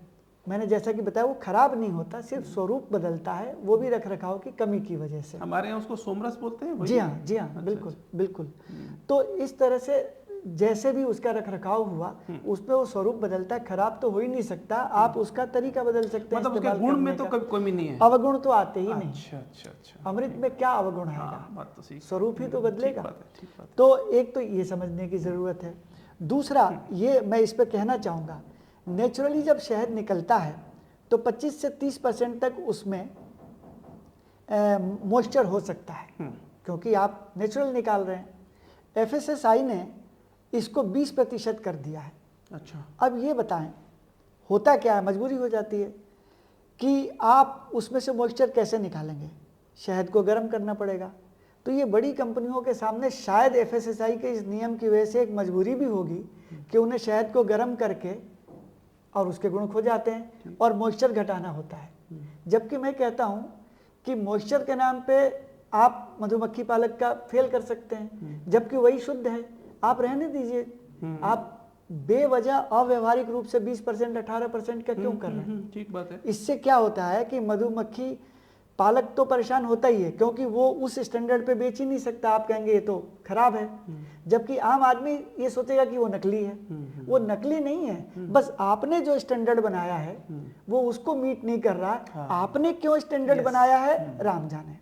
मैंने जैसा कि बताया, वो खराब नहीं होता, सिर्फ स्वरूप बदलता है, वो भी रख रखाव की कमी की वजह से। हमारे यहाँ उसको सोमरस बोलते हैं, वही? जी हाँ, जी हाँ, बिल्कुल बिल्कुल। तो इस तरह से जैसे भी उसका रख रखाव हुआ, उसमें वो स्वरूप बदलता है, खराब तो हो ही नहीं सकता, आप उसका तरीका बदल सकते हैं। मतलब उसके गुण में तो कभी कमी नहीं है? अवगुण तो आते ही नहीं। अच्छा अच्छा अच्छा। अमृत में क्या अवगुण आएगा? बात तो सही, स्वरूप ही तो बदलेगा। ठीक बात है। तो एक तो ये समझने की जरूरत है। दूसरा ये मैं इस पर कहना चाहूँगा, नेचुरली जब शहद निकलता है तो 25 से 30% तक उसमें मॉइस्चर हो सकता है, क्योंकि आप नेचुरल निकाल रहे हैं। एफएसएसआई ने इसको 20% कर दिया है। अच्छा। अब ये बताएं, होता क्या है, मजबूरी हो जाती है कि आप उसमें से मॉइस्चर कैसे निकालेंगे, शहद को गर्म करना पड़ेगा। तो ये बड़ी कंपनियों के सामने शायद एफएसएसआई के इस नियम की वजह से एक मजबूरी भी होगी कि उन्हें शहद को गर्म करके और उसके गुण खो जाते हैं और मॉइस्चर घटाना होता है। जबकि मैं कहता हूँ कि मॉइस्चर के नाम पे आप मधुमक्खी पालक का फेल कर सकते हैं, जबकि वही शुद्ध है, आप रहने दीजिए। आप बेवजह अव्यवहारिक रूप से 20% 18% का क्यों कर रहे हैं? ठीक बात है। इससे क्या होता है कि मधुमक्खी पालक तो परेशान होता ही है, क्योंकि वो उस स्टैंडर्ड पे बेच ही नहीं सकता, आप कहेंगे ये तो खराब है। जबकि आम आदमी ये सोचेगा कि वो नकली है। वो नकली नहीं है, बस आपने जो स्टैंडर्ड बनाया है वो उसको मीट नहीं कर रहा है। आपने क्यों स्टैंडर्ड बनाया है, राम जाने।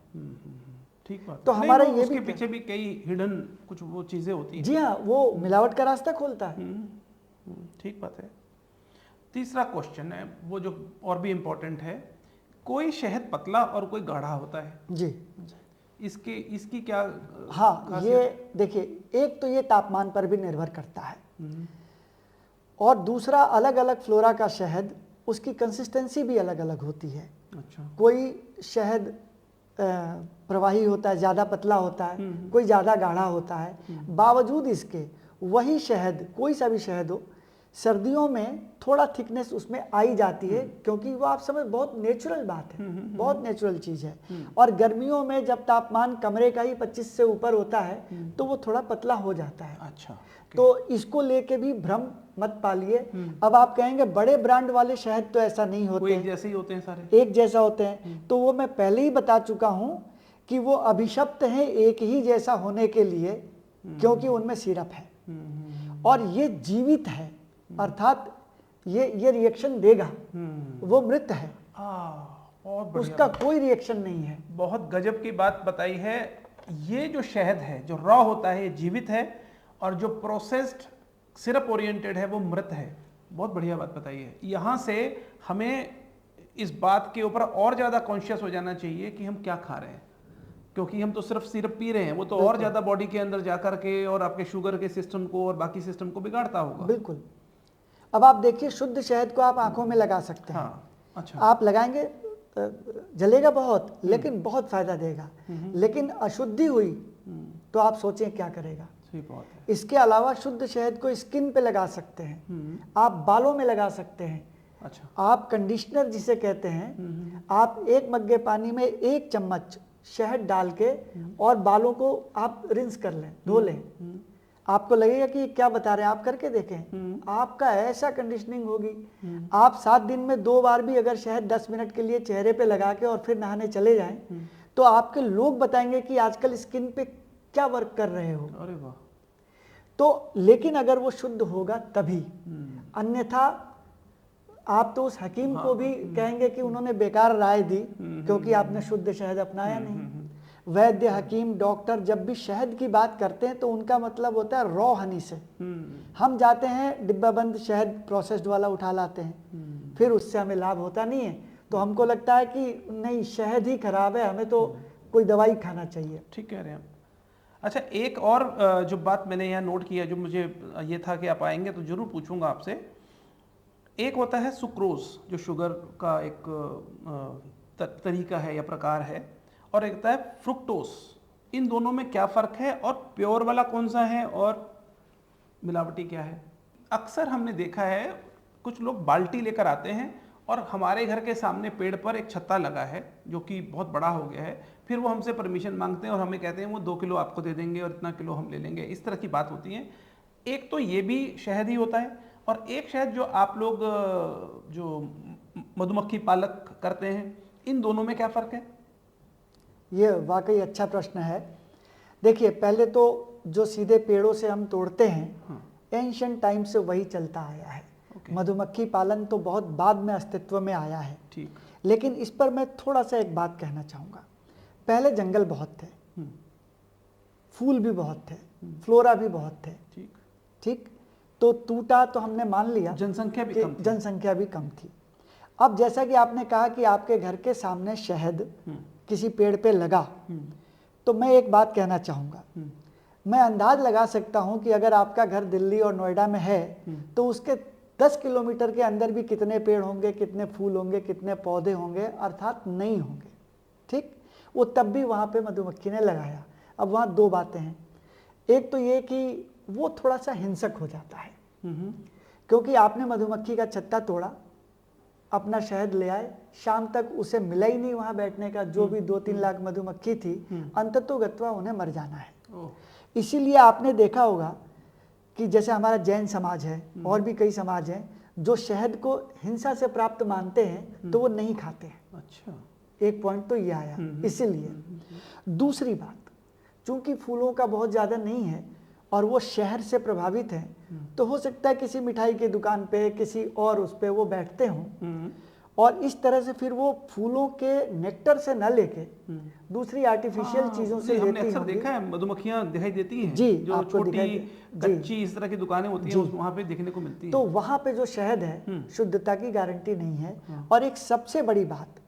ठीक बात। तो हमारा ये उसके पीछे भी कई हिडन कुछ वो चीजें होती हैं। जी हाँ, वो मिलावट का रास्ता खोलता है। ठीक बात है। तीसरा क्वेश्चन है वो जो और भी इम्पोर्टेंट है, कोई शहद पतला और कोई गाढ़ा होता है जी। इसकी क्या? हाँ, ये देखिए, एक तो ये तापमान पर भी निर्भर करता है, और दूसरा अलग अलग फ्लोरा का शहद, उसकी कंसिस्टेंसी भी अलग अलग होती है। अच्छा। कोई शहद प्रवाही होता है, ज़्यादा पतला होता है, कोई ज़्यादा गाढ़ा होता है। बावजूद इसके वही शहद, कोई सा भी शहद हो, सर्दियों में थोड़ा थिकनेस उसमें आई जाती है, क्योंकि वो आप समझ, बहुत नेचुरल बात है, बहुत नेचुरल चीज़ है। और गर्मियों में जब तापमान कमरे का ही 25 से ऊपर होता है तो वो थोड़ा पतला हो जाता है। अच्छा। तो इसको लेके भी भ्रम मत पालिए। अब आप कहेंगे बड़े ब्रांड वाले शहद तो ऐसा नहीं होते, एक जैसे ही होते हैं, सारे एक जैसा होते हैं। तो वो मैं पहले ही बता चुका हूं कि वो अभिशप्त हैं एक ही जैसा होने के लिए, क्योंकि उनमें सिरप है और ये जीवित है, अर्थात ये रिएक्शन देगा। वो मृत है, बहुत उसका कोई रिएक्शन नहीं है। बहुत गजब की बात बताई है। ये जो शहद है, जो रॉ होता है, ये जीवित है, और जो प्रोसेस्ड सिरप ओरिएंटेड है वो मृत है। बहुत बढ़िया बात बताई है। यहाँ से हमें इस बात के ऊपर और ज़्यादा कॉन्शियस हो जाना चाहिए कि हम क्या खा रहे हैं, क्योंकि हम तो सिर्फ सिरप पी रहे हैं, वो तो और ज़्यादा बॉडी के अंदर जाकर के और आपके शुगर के सिस्टम को और बाकी सिस्टम को बिगाड़ता होगा। बिल्कुल। अब आप देखिए, शुद्ध शहद को आप आंखों में लगा सकते हैं। हाँ, अच्छा। आप लगाएंगे, जलेगा बहुत, लेकिन बहुत फायदा देगा। लेकिन अशुद्धि हुई तो आप सोचें क्या करेगा। सही बात है। इसके अलावा शुद्ध शहद को स्किन पे लगा सकते हैं, आप बालों में लगा सकते हैं। अच्छा। आप कंडीशनर जिसे कहते हैं, आप एक मग्गे पानी में 1 चम्मच शहद डाल के और बालों को आप रिंस कर लें, धो लें। आपको लगेगा कि क्या बता रहे हैं, आप करके देखें, आपका ऐसा कंडीशनिंग होगी। आप 7 दिन में 2 बार भी अगर शहद 10 मिनट के लिए चेहरे पे लगा के और फिर नहाने चले जाएं, तो आपके लोग बताएंगे कि आजकल स्किन पे क्या वर्क कर रहे हो। अरे वाह। तो लेकिन अगर वो शुद्ध होगा तभी, अन्यथा आप तो उस हकीम को भी कहेंगे कि उन्होंने बेकार राय दी, क्योंकि आपने शुद्ध शहद अपनाया नहीं। वैद्य, हकीम, डॉक्टर जब भी शहद की बात करते हैं तो उनका मतलब होता है रॉ हनी से। हम जाते हैं डिब्बाबंद शहद प्रोसेस्ड वाला उठा लाते हैं, फिर उससे हमें लाभ होता नहीं है, तो हमको लगता है कि नहीं, शहद ही खराब है, हमें तो कोई दवाई खाना चाहिए। ठीक कह रहे हैं आप। अच्छा, एक और जो बात मैंने यहाँ नोट किया, जो मुझे ये था कि आप आएंगे तो जरूर पूछूंगा आपसे। एक होता है सुक्रोज, जो शुगर का एक तरीका है या प्रकार है, और एक होता है फ्रुक्टोस। इन दोनों में क्या फ़र्क है, और प्योर वाला कौन सा है और मिलावटी क्या है? अक्सर हमने देखा है कुछ लोग बाल्टी लेकर आते हैं और हमारे घर के सामने पेड़ पर एक छत्ता लगा है जो कि बहुत बड़ा हो गया है, फिर वो हमसे परमिशन मांगते हैं और हमें कहते हैं वो 2 किलो आपको दे देंगे और इतना किलो हम ले लेंगे। इस तरह की बात होती है। एक तो ये भी शहद ही होता है, और एक शहद जो आप लोग जो मधुमक्खी पालक करते हैं, इन दोनों में क्या फ़र्क है? ये वाकई अच्छा प्रश्न है। देखिए, पहले तो जो सीधे पेड़ों से हम तोड़ते हैं, एंशियंट टाइम से वही चलता आया है। मधुमक्खी पालन तो बहुत बाद में अस्तित्व में आया है। ठीक। लेकिन इस पर मैं थोड़ा सा एक बात कहना चाहूँगा। पहले जंगल बहुत थे, फूल भी बहुत थे, फ्लोरा भी बहुत थे। ठीक। ठीक, तो टूटा तो हमने मान लिया, जनसंख्या भी कि कम थी। जनसंख्या भी कम थी। अब जैसा कि आपने कहा कि आपके घर के सामने शहद किसी पेड़ पे लगा, तो मैं एक बात कहना चाहूँगा। मैं अंदाज लगा सकता हूँ कि अगर आपका घर दिल्ली और नोएडा में है, तो उसके 10 किलोमीटर के अंदर भी कितने पेड़ होंगे, कितने फूल होंगे, कितने पौधे होंगे, अर्थात नहीं होंगे। ठीक, वो तब भी वहाँ पे मधुमक्खी ने लगाया। अब वहाँ दो बातें हैं। एक तो ये कि वो थोड़ा सा हिंसक हो जाता है, क्योंकि आपने मधुमक्खी का छत्ता तोड़ा, अपना शहद ले आए, शाम तक उसे मिला ही नहीं वहाँ बैठने का। जो भी 2-3 लाख मधुमक्खी थी, अंततोगत्वा उन्हें मर जाना है। इसीलिए आपने देखा होगा कि जैसे हमारा जैन समाज है और भी कई समाज हैं जो शहद को हिंसा से प्राप्त मानते हैं, तो वो नहीं खाते हैं। अच्छा, एक पॉइंट तो ये आया। इसीलिए दूसरी बात, चूंकि फूलों का बहुत ज़्यादा नहीं है और वो शहर से प्रभावित हैं, तो हो सकता है किसी मिठाई की दुकान पे, किसी और उस पे वो बैठते हों, और इस तरह से फिर वो फूलों के नेक्टर से न लेके दूसरी आर्टिफिशियल चीज़ों से हमने लेती अक्सर होंगी। देखा है, मधुमक्खियां दिखाई देती हैं जी, जो आपको छोटी दिखाई कच्ची इस तरह की दुकानें होती हैं, वहाँ पे देखने को मिलती हैं। तो वहाँ पे जो शहद है, शुद्धता की गारंटी नहीं है। और एक सबसे बड़ी बात,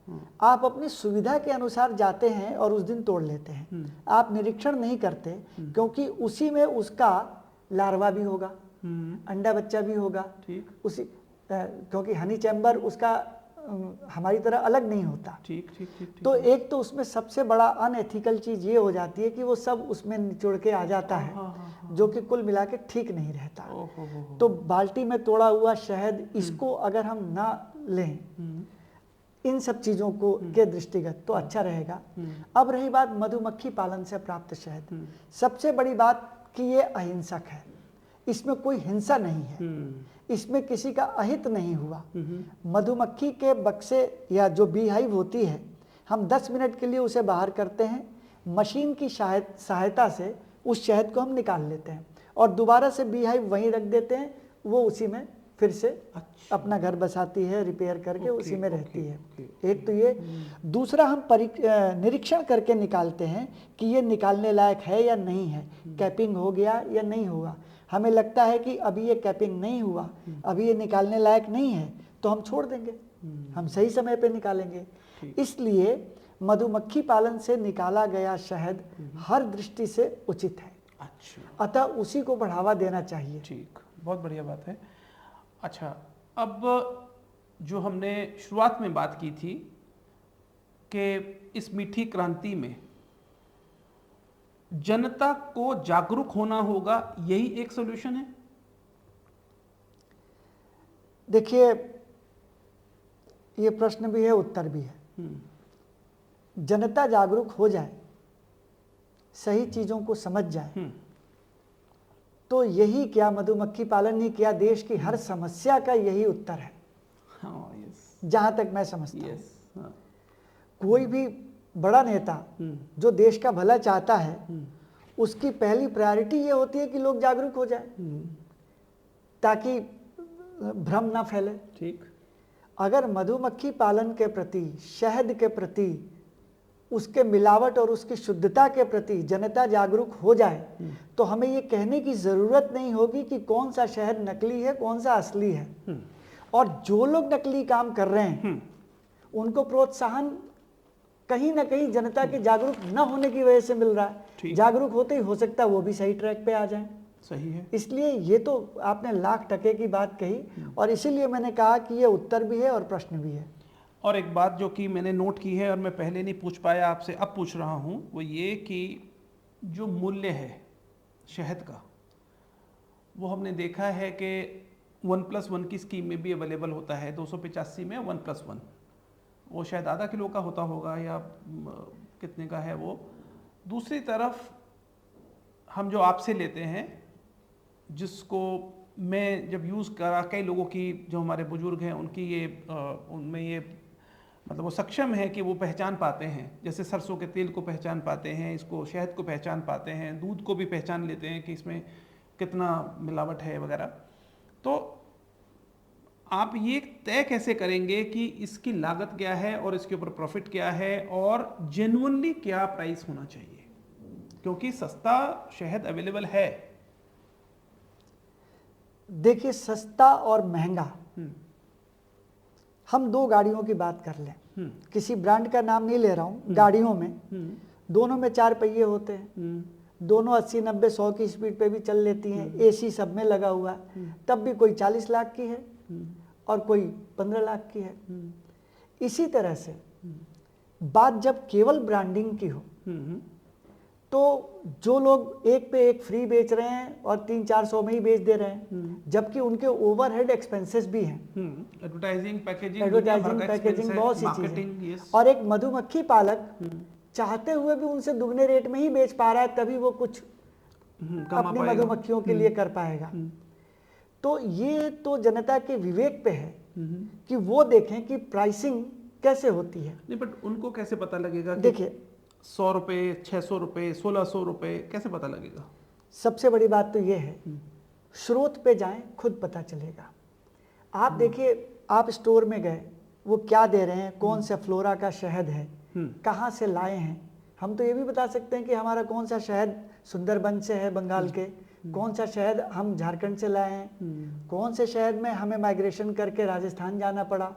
आप अपनी सुविधा के अनुसार जाते हैं और उस दिन तोड़ लेते हैं। आप निरीक्षण नहीं करते, क्योंकि उसी में उसका लार्वा भी होगा, अंडा बच्चा भी होगा। ठीक। उसी क्योंकि हनी चैम्बर उसका हमारी तरह अलग नहीं होता। ठीक ठीक ठीक। तो एक तो उसमें सबसे बड़ा अनएथिकल चीज ये हो जाती है कि वो सब उसमें निचोड़ के आ जाता है, जो कि कुल मिला के ठीक नहीं रहता। तो बाल्टी में तोड़ा हुआ शहद, इसको अगर हम ना लें इन सब चीज़ों को के दृष्टिगत, तो अच्छा रहेगा। अब रही बात मधुमक्खी पालन से प्राप्त शहद, सबसे बड़ी बात कि ये अहिंसक है, इसमें कोई हिंसा नहीं है, इसमें किसी का अहित नहीं हुआ। मधुमक्खी के बक्से या जो बी हाइव होती है, हम 10 मिनट के लिए उसे बाहर करते हैं, मशीन की सहायता से उस शहद को हम निकाल लेते हैं और दोबारा से बी हाइव वहीं रख देते हैं। वो उसी में फिर से अपना घर बसाती है, रिपेयर करके उसी में रहती है। एक तो ये। दूसरा, हम निरीक्षण करके निकालते हैं कि ये निकालने लायक है या नहीं है, कैपिंग हो गया या नहीं हुआ। हमें लगता है कि अभी ये कैपिंग नहीं हुआ, अभी ये निकालने लायक नहीं है, तो हम छोड़ देंगे, हम सही समय पे निकालेंगे। इसलिए मधुमक्खी पालन से निकाला गया शहद हर दृष्टि से उचित है। अच्छा, अतः उसी को बढ़ावा देना चाहिए। ठीक, बहुत बढ़िया बात है। अच्छा, अब जो हमने शुरुआत में बात की थी कि इस मीठी क्रांति में जनता को जागरूक होना होगा, यही एक सॉल्यूशन है? देखिए, ये प्रश्न भी है, उत्तर भी है। जनता जागरूक हो जाए, सही चीजों को समझ जाए, तो यही क्या, मधुमक्खी पालन ही क्या, देश की हर समस्या का यही उत्तर है। जहां तक मैं समझता हूं। कोई भी बड़ा नेता जो देश का भला चाहता है, उसकी पहली प्रायोरिटी ये होती है कि लोग जागरूक हो जाए, ताकि भ्रम ना फैले। ठीक। अगर मधुमक्खी पालन के प्रति, शहद के प्रति, उसके मिलावट और उसकी शुद्धता के प्रति जनता जागरूक हो जाए, तो हमें ये कहने की जरूरत नहीं होगी कि कौन सा शहद नकली है, कौन सा असली है। और जो लोग नकली काम कर रहे हैं, उनको प्रोत्साहन कहीं ना कहीं जनता के जागरूक न होने की वजह से मिल रहा है। जागरूक होते ही हो सकता है वो भी सही ट्रैक पे आ जाए। सही है। इसलिए ये तो आपने लाख टके की बात कही, और इसीलिए मैंने कहा कि ये उत्तर भी है और प्रश्न भी है। और एक बात जो कि मैंने नोट की है और मैं पहले नहीं पूछ पाया आपसे, अब पूछ रहा हूँ, वो ये कि जो मूल्य है शहद का, वो हमने देखा है कि 1+1 की स्कीम में भी अवेलेबल होता है। 285 में 1+1, वो शायद आधा किलो का होता होगा या कितने का है वो। दूसरी तरफ हम जो आपसे लेते हैं जिसको मैं जब यूज़ करा, कई लोगों की जो हमारे बुजुर्ग हैं उनकी ये उनमें ये मतलब वो सक्षम है कि वो पहचान पाते हैं, जैसे सरसों के तेल को पहचान पाते हैं, इसको शहद को पहचान पाते हैं, दूध को भी पहचान लेते हैं कि इसमें कितना मिलावट है वगैरह। तो आप ये तय कैसे करेंगे कि इसकी लागत क्या है और इसके ऊपर प्रॉफिट क्या है और जेन्युइनली क्या प्राइस होना चाहिए, क्योंकि सस्ता शहद अवेलेबल है। देखिए, सस्ता और महंगा, हम दो गाड़ियों की बात कर लें, किसी ब्रांड का नाम नहीं ले रहा हूं, गाड़ियों में दोनों में 4 पहिए होते हैं, दोनों 80 90 100 की स्पीड पे भी चल लेती हैं, एसी सब में लगा हुआ है, तब भी कोई 40 लाख की है और कोई 15 लाख की है। इसी तरह से बात जब केवल ब्रांडिंग की हो तो जो लोग एक पे एक फ्री बेच रहे हैं और 300-400 में ही बेच दे रहे हैं, जबकि उनके ओवरहेड एक्सपेंसेस भी हैं, एडवर्टाइजिंग, पैकेजिंग बहुत सी चीजें। और एक मधुमक्खी पालक चाहते हुए भी उनसे दुगने रेट में ही बेच पा रहा है, तभी वो कुछ अपनी मधुमक्खियों के लिए कर पाएगा। तो ये तो जनता के विवेक पे है कि वो देखें कि प्राइसिंग कैसे होती है। नहीं, बट उनको कैसे पता लगेगा? देखिए, 100 रुपये, 600 रुपये, 1600 रुपये कैसे पता लगेगा? सबसे बड़ी बात तो ये है, स्रोत पे जाएं, खुद पता चलेगा। आप देखिए, आप स्टोर में गए, वो क्या दे रहे हैं, कौन सा फ्लोरा का शहद है, कहाँ से लाए हैं। हम तो ये भी बता सकते हैं कि हमारा कौन सा शहद सुंदरबन से है, बंगाल के, कौन सा शहद हम झारखंड से लाए हैं, कौन से शहद में हमें माइग्रेशन करके राजस्थान जाना पड़ा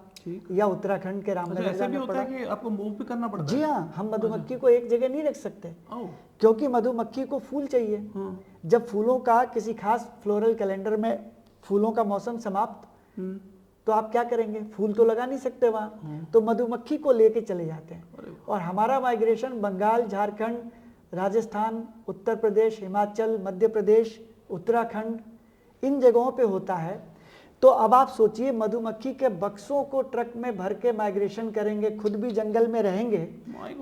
या उत्तराखंड के रामनगर जाना पड़ा। कि आपको मूव भी करना पड़ता है? जी हाँ, हम मधुमक्खी को एक जगह नहीं रख सकते, क्योंकि मधुमक्खी को फूल चाहिए। जब फूलों का किसी खास फ्लोरल कैलेंडर में फूलों का मौसम समाप्त, तो आप क्या करेंगे? फूल तो लगा नहीं सकते वहाँ, तो मधुमक्खी को लेके चले जाते हैं। और हमारा माइग्रेशन बंगाल, झारखंड, राजस्थान, उत्तर प्रदेश, हिमाचल, मध्य प्रदेश, उत्तराखंड, इन जगहों पे होता है। तो अब आप सोचिए, मधुमक्खी के बक्सों को ट्रक में भर के माइग्रेशन करेंगे, खुद भी जंगल में रहेंगे,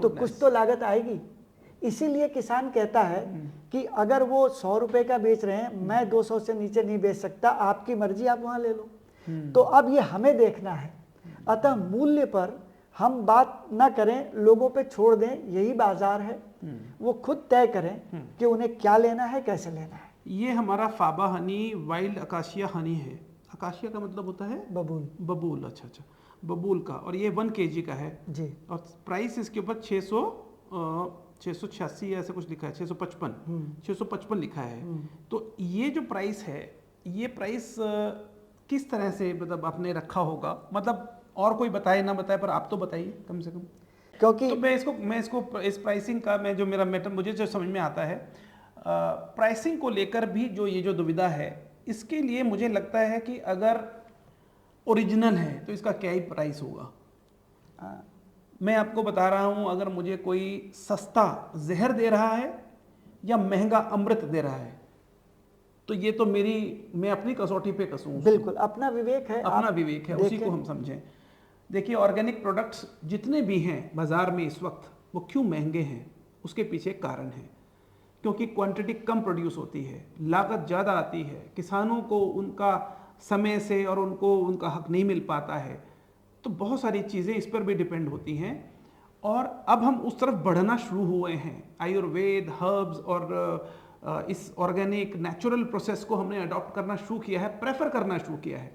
तो कुछ तो लागत आएगी। इसीलिए किसान कहता है कि अगर वो 100 रुपए का बेच रहे हैं, मैं 200 से नीचे नहीं बेच सकता, आपकी मर्जी, आप वहां ले लो। तो अब ये हमें देखना है। अतः मूल्य पर हम बात ना करें, लोगों पे छोड़ दें, यही बाजार है, वो खुद तय करें कि उन्हें क्या लेना है, कैसे लेना है। ये हमारा फाबा हनी वाइल्ड अकाशिया हनी है। अकाशिया का मतलब होता है बबूल। बबूल, अच्छा, बबूल का, और ये 1 kg का है जी। और प्राइस इसके ऊपर 686 ऐसे कुछ लिखा है, 655 लिखा है। तो ये जो प्राइस है, ये प्राइस किस तरह से मतलब आपने रखा होगा? मतलब और कोई बताए ना बताए, पर आप तो बताइए कम से कम। क्योंकि तो मैं इसको इस प्राइसिंग का मैं जो मेरा मैटर मुझे जो समझ में आता है, प्राइसिंग को लेकर भी जो ये जो दुविधा है, इसके लिए मुझे लगता है कि अगर ओरिजिनल है तो इसका क्या ही प्राइस होगा। मैं आपको बता रहा हूं, अगर मुझे कोई सस्ता जहर दे रहा है या महंगा अमृत दे रहा है, तो ये तो मैं अपनी कसौटी पे कसूं। बिल्कुल अपना विवेक है, अपना विवेक है, उसी को हम समझें। देखिए, ऑर्गेनिक प्रोडक्ट्स जितने भी हैं बाजार में इस वक्त, वो क्यों महंगे हैं, उसके पीछे कारण है। क्योंकि क्वांटिटी कम प्रोड्यूस होती है, लागत ज़्यादा आती है, किसानों को उनका समय से और उनको उनका हक नहीं मिल पाता है, तो बहुत सारी चीज़ें इस पर भी डिपेंड होती हैं। और अब हम उस तरफ बढ़ना शुरू हुए हैं। आयुर्वेद, हर्ब्स और इस ऑर्गेनिक नेचुरल प्रोसेस को हमने अडॉप्ट करना शुरू किया है, प्रेफर करना शुरू किया है।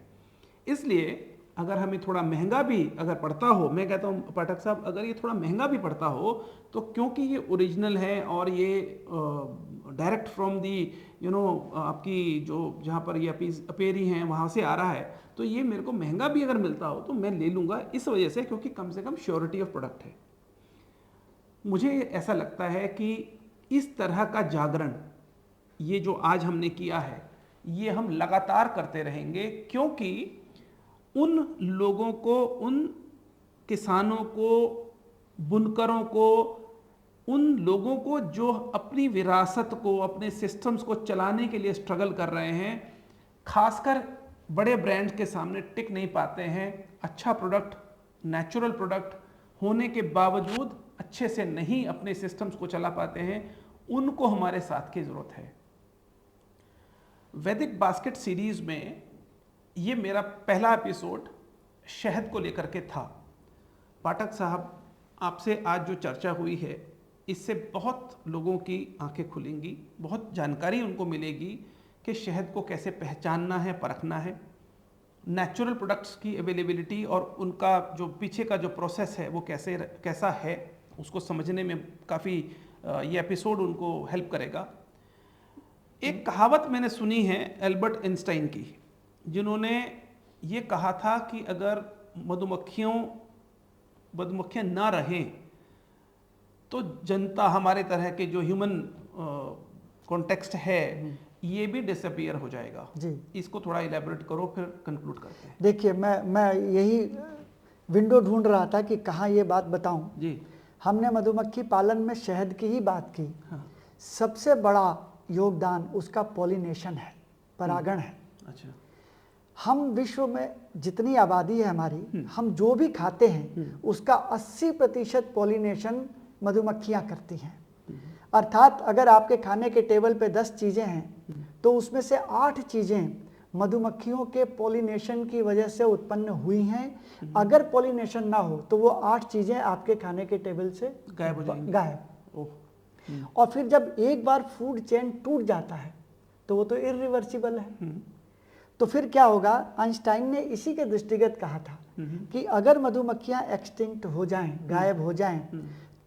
इसलिए अगर हमें थोड़ा महंगा भी अगर पड़ता हो, मैं कहता हूँ पाठक साहब, अगर ये थोड़ा महंगा भी पड़ता हो, तो क्योंकि ये ओरिजिनल है और ये डायरेक्ट फ्रॉम दी आपकी जो जहाँ पर ये अपेरी हैं वहाँ से आ रहा है, तो ये मेरे को महंगा भी अगर मिलता हो तो मैं ले लूँगा, इस वजह से क्योंकि कम से कम श्योरिटी ऑफ प्रोडक्ट है। मुझे ऐसा लगता है कि इस तरह का जागरण ये जो आज हमने किया है, ये हम लगातार करते रहेंगे, क्योंकि उन लोगों को, उन किसानों को, बुनकरों को, उन लोगों को जो अपनी विरासत को, अपने सिस्टम्स को चलाने के लिए स्ट्रगल कर रहे हैं, खासकर बड़े ब्रांड्स के सामने टिक नहीं पाते हैं। अच्छा प्रोडक्ट, नेचुरल प्रोडक्ट होने के बावजूद अच्छे से नहीं अपने सिस्टम्स को चला पाते हैं, उनको हमारे साथ की ज़रूरत है। वैदिक बास्केट सीरीज में ये मेरा पहला एपिसोड शहद को लेकर के था। पाठक साहब, आपसे आज जो चर्चा हुई है इससे बहुत लोगों की आंखें खुलेंगी, बहुत जानकारी उनको मिलेगी कि शहद को कैसे पहचानना है, परखना है, नेचुरल प्रोडक्ट्स की अवेलेबिलिटी और उनका जो पीछे का जो प्रोसेस है वो कैसा है, उसको समझने में काफ़ी ये एपिसोड उनको हेल्प करेगा। एक कहावत मैंने सुनी है एल्बर्ट आइंस्टाइन की, जिन्होंने ये कहा था कि अगर मधुमक्खियाँ ना रहें तो जनता, हमारे तरह के जो ह्यूमन कॉन्टेक्स्ट है, ये भी डिसअपियर हो जाएगा जी। इसको थोड़ा इलेबोरेट करो, फिर कंक्लूड करते हैं। देखिए, मैं यही विंडो ढूंढ रहा था कि कहाँ ये बात बताऊं जी। हमने मधुमक्खी पालन में शहद की ही बात की। हाँ। सबसे बड़ा योगदान उसका पॉलिनेशन है, परागण है। अच्छा। हम विश्व में जितनी आबादी है हमारी, हम जो भी खाते हैं उसका 80% पॉलिनेशन मधुमक्खियां करती हैं। अर्थात अगर आपके खाने के टेबल पे 10 चीज़ें हैं तो उसमें से 8 चीज़ें मधुमक्खियों के पॉलिनेशन की वजह से उत्पन्न हुई हैं। अगर पॉलिनेशन ना हो तो वो 8 चीज़ें आपके खाने के टेबल से गायब हो जाएंगी। गायब। और फिर जब एक बार फूड चेन टूट जाता है तो वो तो इरिवर्सिबल है। तो फिर क्या होगा? आइंस्टाइन ने इसी के दृष्टिगत कहा था कि अगर मधुमक्खियां एक्सटिंक्ट हो जाएं, गायब हो जाएं,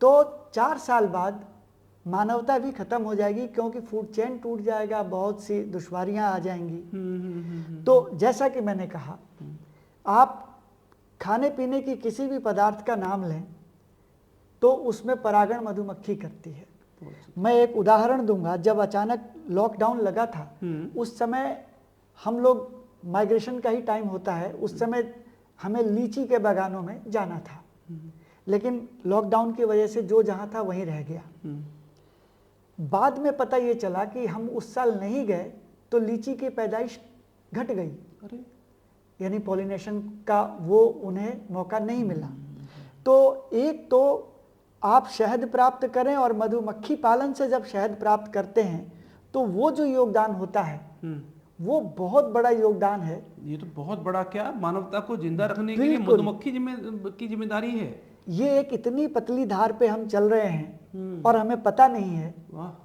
तो 4 साल बाद मानवता भी खत्म हो जाएगी, क्योंकि फूड चेन टूट जाएगा, बहुत सी दुश्वारियां आ जाएंगी। तो जैसा कि मैंने कहा, आप खाने पीने की किसी भी पदार्थ का नाम लें तो उसमें परागण मधुमक्खी करती है। मैं एक उदाहरण दूंगा। जब अचानक लॉकडाउन लगा था, उस समय हम लोग, माइग्रेशन का ही टाइम होता है, उस समय हमें लीची के बागानों में जाना था, लेकिन लॉकडाउन की वजह से जो जहाँ था वहीं रह गया। बाद में पता ये चला कि हम उस साल नहीं गए तो लीची की पैदाइश घट गई। अरे, यानी पॉलिनेशन का वो उन्हें मौका नहीं मिला। तो एक तो आप शहद प्राप्त करें, और मधुमक्खी पालन से जब शहद प्राप्त करते हैं तो वो जो योगदान होता है वो बहुत बड़ा योगदान है। ये तो बहुत बड़ा, क्या मानवता को जिंदा रखने के लिए मधुमक्खी की जिम्मेदारी है। ये एक इतनी पतली धार पे हम चल रहे हैं और हमें पता नहीं है।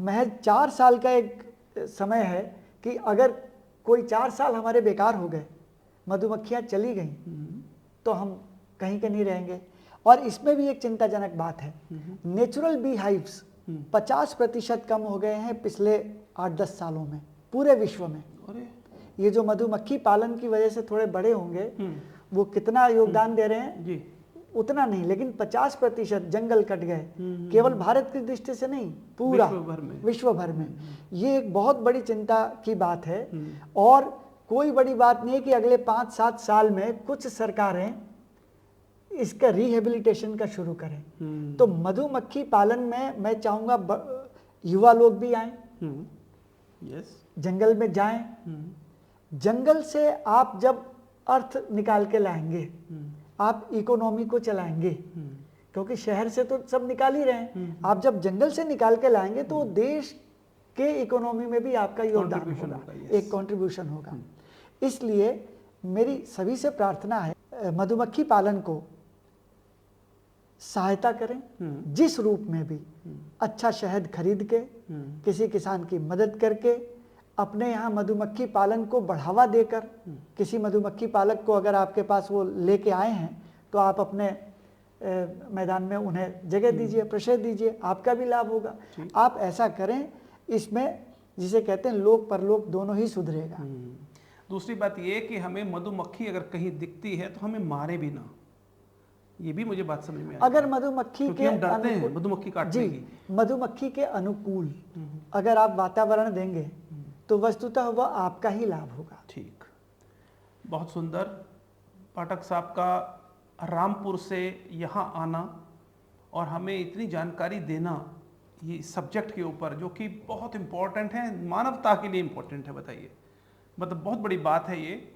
महज 4 साल का एक समय है कि अगर कोई 4 साल हमारे बेकार हो गए, मधुमक्खियां चली गई, तो हम कहीं के नहीं रहेंगे। और इसमें भी एक चिंताजनक बात है, नेचुरल बी हाइव्स 50% कम हो गए हैं पिछले 8-10 सालों में पूरे विश्व में। अरे, ये जो मधुमक्खी पालन की वजह से थोड़े बड़े होंगे, वो कितना योगदान दे रहे हैं जी, उतना नहीं, लेकिन 50% जंगल कट गए। केवल भारत की दृष्टि से नहीं, पूरा विश्व भर में। ये एक बहुत बड़ी चिंता की बात है। और कोई बड़ी बात नहीं है कि अगले 5-7 साल में कुछ सरकारें इसका रिहेबिलिटेशन का शुरू करें। तो मधुमक्खी पालन में मैं चाहूँगा युवा लोग भी आएं, जंगल में जाएं। जंगल से आप जब अर्थ निकाल के लाएंगे, आप इकोनॉमी को चलाएंगे, क्योंकि शहर से तो सब निकाल ही रहे हैं। आप जब जंगल से निकाल के लाएंगे तो देश के इकोनॉमी में भी आपका योगदान होगा, एक कंट्रीब्यूशन होगा। इसलिए मेरी सभी से प्रार्थना है, मधुमक्खी पालन को सहायता करें, जिस रूप में भी। अच्छा शहद खरीद के, किसी किसान की मदद करके, अपने यहाँ मधुमक्खी पालन को बढ़ावा देकर, किसी मधुमक्खी पालक को अगर आपके पास वो लेके आए हैं तो आप अपने मैदान में उन्हें जगह दीजिए, प्रशय दीजिए, आपका भी लाभ होगा। आप ऐसा करें, इसमें जिसे कहते हैं लोक परलोक दोनों ही सुधरेगा। दूसरी बात ये कि हमें मधुमक्खी अगर कहीं दिखती है तो हमें मारे भी ना, ये भी मुझे बात समझ में आई। अगर मधुमक्खी के हम डरते हैं मधुमक्खी काटने की। मधुमक्खी के अनुकूल अगर आप वातावरण देंगे तो वस्तुतः वह आपका ही लाभ होगा। ठीक, बहुत सुंदर। पाठक साहब का रामपुर से यहाँ आना और हमें इतनी जानकारी देना ये सब्जेक्ट के ऊपर, जो कि बहुत इम्पोर्टेंट है, मानवता के लिए इम्पोर्टेंट है। बताइए, मतलब बहुत बड़ी बात है ये।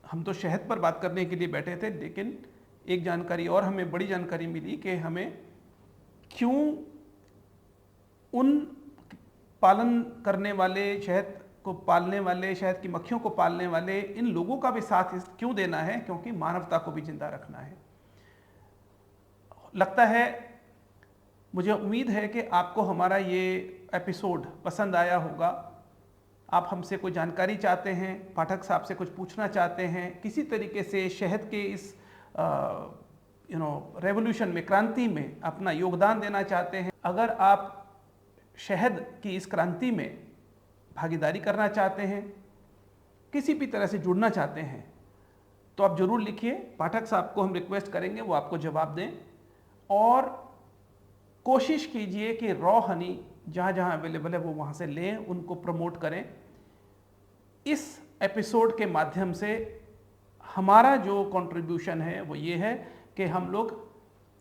हम तो शहद पर बात करने के लिए बैठे थे, लेकिन एक जानकारी और हमें बड़ी जानकारी मिली कि हमें क्यों उन पालन करने वाले शहद को पालने वाले, शहद की मक्खियों को पालने वाले इन लोगों का भी साथ क्यों देना है? क्योंकि मानवता को भी जिंदा रखना है। लगता है, मुझे उम्मीद है कि आपको हमारा ये एपिसोड पसंद आया होगा। आप हमसे कोई जानकारी चाहते हैं, पाठक साहब से कुछ पूछना चाहते हैं, किसी तरीके से शहद के इस रेवोल्यूशन में, क्रांति में अपना योगदान देना चाहते हैं, अगर आप शहद की इस क्रांति में भागीदारी करना चाहते हैं, किसी भी तरह से जुड़ना चाहते हैं, तो आप ज़रूर लिखिए। पाठक साहब को हम रिक्वेस्ट करेंगे वो आपको जवाब दें, और कोशिश कीजिए कि रॉ हनी जहाँ जहाँ अवेलेबल है वो वहाँ से लें, उनको प्रमोट करें। इस एपिसोड के माध्यम से हमारा जो कंट्रीब्यूशन है वो ये है कि हम लोग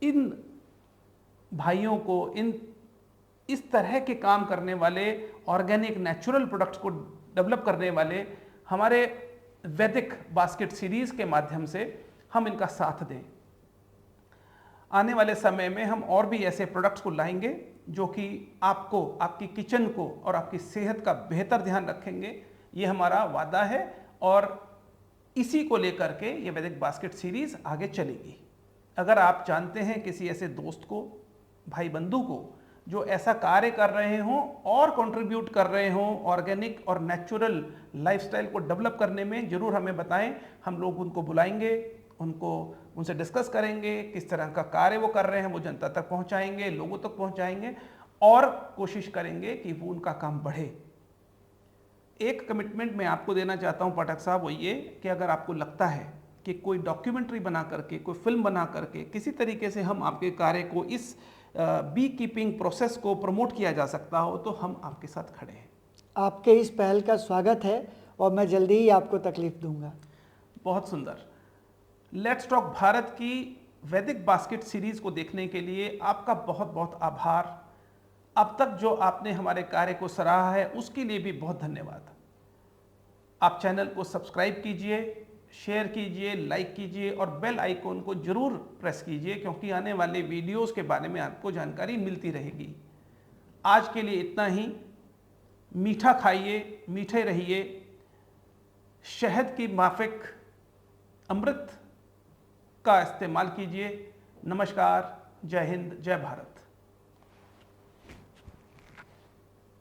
इन भाइयों को, इस तरह के काम करने वाले, ऑर्गेनिक नेचुरल प्रोडक्ट्स को डेवलप करने वाले हमारे वैदिक बास्केट सीरीज़ के माध्यम से हम इनका साथ दें। आने वाले समय में हम और भी ऐसे प्रोडक्ट्स को लाएंगे जो कि आपको, आपकी किचन को और आपकी सेहत का बेहतर ध्यान रखेंगे। ये हमारा वादा है, और इसी को लेकर के ये वैदिक बास्केट सीरीज़ आगे चलेगी। अगर आप जानते हैं किसी ऐसे दोस्त को, भाई बंधु को, जो ऐसा कार्य कर रहे हों और कंट्रीब्यूट कर रहे हों ऑर्गेनिक और नेचुरल लाइफस्टाइल को डेवलप करने में, ज़रूर हमें बताएं। हम लोग उनको बुलाएंगे, उनसे डिस्कस करेंगे, किस तरह का कार्य वो कर रहे हैं वो जनता तक पहुंचाएंगे, लोगों तक पहुंचाएंगे, और कोशिश करेंगे कि वो उनका काम बढ़े। एक कमिटमेंट मैं आपको देना चाहता हूं पाठक साहब, वो ये कि अगर आपको लगता है कि कोई डॉक्यूमेंट्री बना करके, कोई फिल्म बना करके किसी तरीके से हम आपके कार्य को, इस बी कीपिंग प्रोसेस को प्रमोट किया जा सकता हो, तो हम आपके साथ खड़े हैं। आपके इस पहल का स्वागत है, और मैं जल्दी ही आपको तकलीफ दूंगा। बहुत सुंदर। लेट्स टॉक भारत की वैदिक बास्केट सीरीज को देखने के लिए आपका बहुत बहुत आभार। अब तक जो आपने हमारे कार्य को सराहा है उसके लिए भी बहुत धन्यवाद। आप चैनल को सब्सक्राइब कीजिए, शेयर कीजिए, लाइक कीजिए, और बेल आइकॉन को जरूर प्रेस कीजिए, क्योंकि आने वाले वीडियोस के बारे में आपको जानकारी मिलती रहेगी। आज के लिए इतना ही। मीठा खाइए, मीठे रहिए, शहद की माफिक अमृत का इस्तेमाल कीजिए। नमस्कार, जय हिंद, जय भारत।